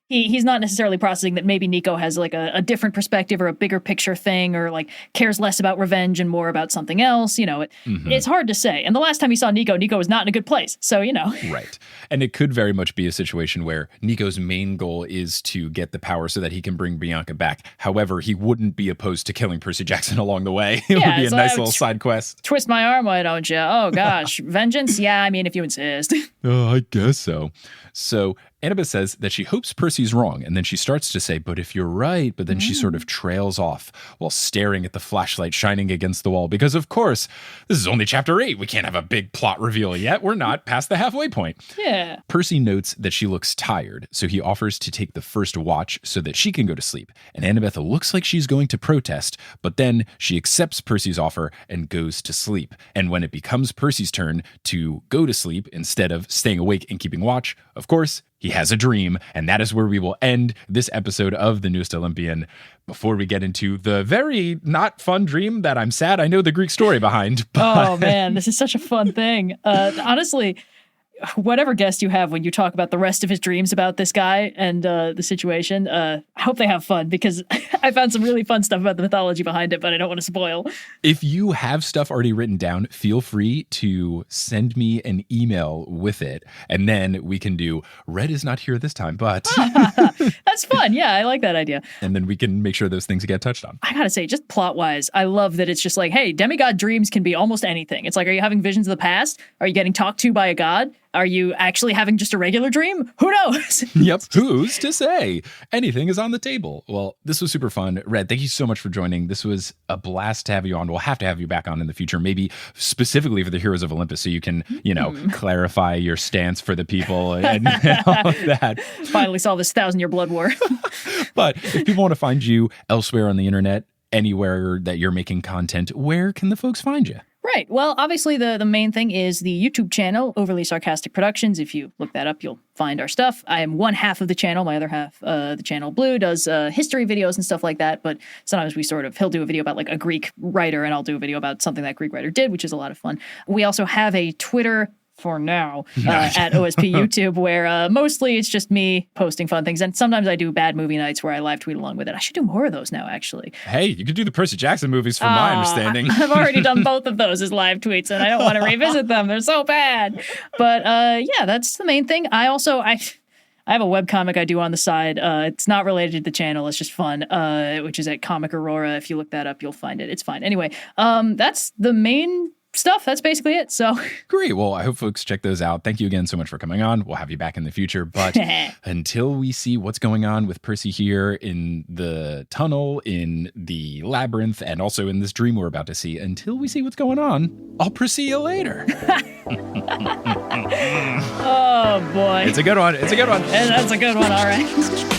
he's not necessarily processing that maybe Nico has a different perspective or a bigger picture thing, or cares less about revenge and more about something else. It's hard to say. And the last time he saw Nico was not in a good place. So, Right. And it could very much be a situation where Nico's main goal is to get the power so that he can bring Bianca back. However, he wouldn't be opposed to killing Percy Jackson along the way. It would be a nice little side quest. Twist my arm, why don't you? Oh, gosh. Vengeance? Yeah, if you insist. Oh, I guess so. So Annabeth says that she hopes Percy's wrong, and then she starts to say, but if you're right, but then she sort of trails off while staring at the flashlight shining against the wall, because of course, this is only chapter 8. We can't have a big plot reveal yet. We're not past the halfway point. Yeah. Percy notes that she looks tired, so he offers to take the first watch so that she can go to sleep. And Annabeth looks like she's going to protest, but then she accepts Percy's offer and goes to sleep. And when it becomes Percy's turn to go to sleep instead of staying awake and keeping watch, of course, he has a dream, and that is where we will end this episode of The Newest Olympian. Before we get into the very not fun dream that I'm sad I know the Greek story behind. But... Oh, man, this is such a fun thing. Honestly, whatever guest you have when you talk about the rest of his dreams about this guy and the situation, I hope they have fun, because I found some really fun stuff about the mythology behind it, but I don't want to spoil. If you have stuff already written down, feel free to send me an email with it, and then we can do Red is not here this time, but... That's fun. Yeah, I like that idea. And then we can make sure those things get touched on. I gotta say, just plot-wise, I love that it's just like, hey, demigod dreams can be almost anything. It's like, are you having visions of the past? Are you getting talked to by a god? Are you actually having just a regular dream? Who knows? Yep. Who's to say? Anything is on the table. Well, this was super fun. Red, thank you so much for joining. This was a blast to have you on. We'll have to have you back on in the future, maybe specifically for the Heroes of Olympus, so you can, clarify your stance for the people and all of that. Finally solve this 1,000-year blood war. But if people want to find you elsewhere on the internet, anywhere that you're making content, where can the folks find you? Right. Well, obviously, the main thing is the YouTube channel, Overly Sarcastic Productions. If you look that up, you'll find our stuff. I am one half of the channel. My other half, the channel Blue, does history videos and stuff like that. But sometimes he'll do a video about like a Greek writer, and I'll do a video about something that Greek writer did, which is a lot of fun. We also have a Twitter for now at OSP YouTube, where mostly it's just me posting fun things, and sometimes I do bad movie nights where I live tweet along with it. I should do more of those now, actually. Hey, you could do the Percy Jackson movies, from my understanding. I've already done both of those as live tweets, and I don't want to revisit them. They're so bad. But yeah, that's the main thing. I have a webcomic I do on the side. It's not related to the channel. It's just fun, which is at Comic Aurora. If you look that up, you'll find it. It's fine. Anyway, that's the main stuff. That's basically it. So great. Well, I hope folks check those out. Thank you again so much for coming on. We'll have you back in the future. But until we see what's going on with Percy here in the tunnel, in the labyrinth, and also in this dream we're about to see, until we see what's going on, I'll Percy you later. Oh, boy. It's a good one. It's a good one. That's a good one. All right.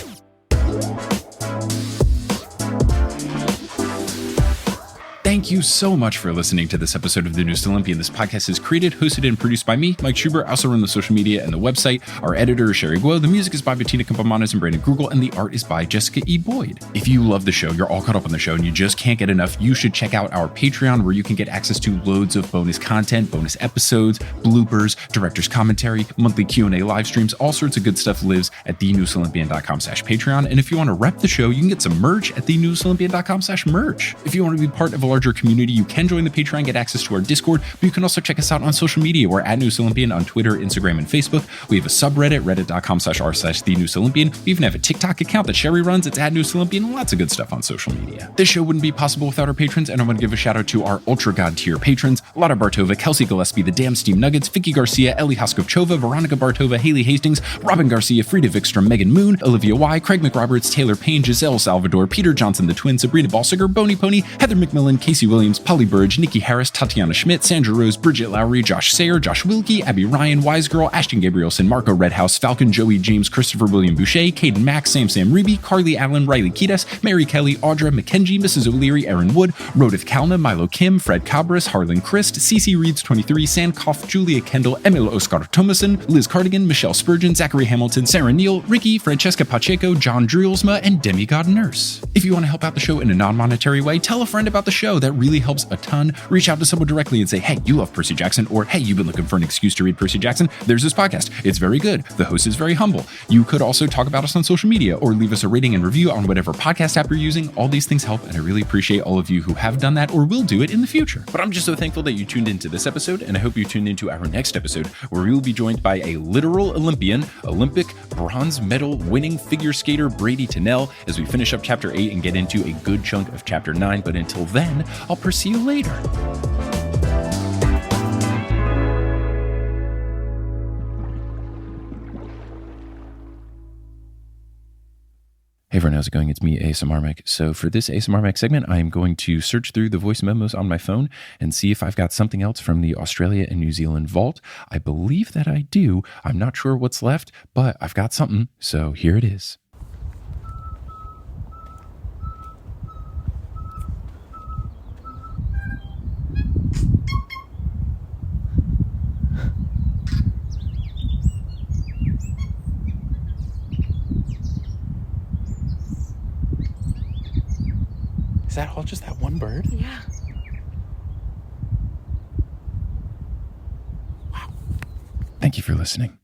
Thank you so much for listening to this episode of The Newest Olympian. This podcast is created, hosted, and produced by me, Mike Schubert. I also run the social media and the website. Our editor is Sherry Guo. The music is by Bettina Campamanes and Brandon Grugel, and the art is by Jessica E. Boyd. If you love the show, you're all caught up on the show, and you just can't get enough, you should check out our Patreon, where you can get access to loads of bonus content, bonus episodes, bloopers, director's commentary, monthly Q&A live streams. All sorts of good stuff lives at thenewsolympian.com/Patreon. And if you want to rep the show, you can get some merch at thenewsolympian.com/merch. If you want to be part of a larger community, you can join the Patreon, get access to our Discord, but you can also check us out on social media. We're at Newest Olympian on Twitter, Instagram, and Facebook. We have a subreddit, reddit.com/r/thenewsolympian. We even have a TikTok account that Sherry runs. It's at Newest Olympian, and lots of good stuff on social media. This show wouldn't be possible without our patrons, and I want to give a shout out to our Ultra God tier patrons: Lotta Bartova, Kelsey Gillespie, The Damn Steam Nuggets, Vicky Garcia, Ellie Hoskovchova, Veronica Bartova, Haley Hastings, Robin Garcia, Frida Vikstrom, Megan Moon, Olivia Y, Craig McRoberts, Taylor Payne, Giselle Salvador, Peter Johnson the Twin, Sabrina Balsiger, Boney Pony, Heather McMillan, Casey Williams, Polly Burge, Nikki Harris, Tatiana Schmidt, Sandra Rose, Bridget Lowry, Josh Sayer, Josh Wilkie, Abby Ryan, Wise Girl, Ashton Gabrielson, Marco Redhouse, Falcon, Joey James, Christopher William Boucher, Caden Max, Sam Reeby, Carly Allen, Riley Kiedis, Mary Kelly, Audra, Mackenzie, Mrs. O'Leary, Aaron Wood, Rodith Kalna, Milo Kim, Fred Cabras, Harlan Christ, CC Reeds 23, Sandkoff, Julia Kendall, Emil Oscar Thomason, Liz Cardigan, Michelle Spurgeon, Zachary Hamilton, Sarah Neal, Ricky, Francesca Pacheco, John Drulsma, and Demigod Nurse. If you want to help out the show in a non-monetary way, tell a friend about the show. That really helps a ton. Reach out to someone directly and say, hey, you love Percy Jackson, or hey, you've been looking for an excuse to read Percy Jackson. There's this podcast. It's very good. The host is very humble. You could also talk about us on social media or leave us a rating and review on whatever podcast app you're using. All these things help, and I really appreciate all of you who have done that or will do it in the future. But I'm just so thankful that you tuned into this episode, and I hope you tuned into our next episode, where we will be joined by a literal Olympian, Olympic bronze medal winning figure skater Brady Tennell, as we finish up Chapter 8 and get into a good chunk of Chapter 9. But until then, I'll pursue you later. Hey everyone, how's it going? It's me, ASMR Mike. So for this ASMR Mike segment, I'm going to search through the voice memos on my phone and see if I've got something else from the Australia and New Zealand vault. I believe that I do. I'm not sure what's left, but I've got something, so here it is. Is that all just that one bird? Yeah. Wow. Thank Thank you for listening.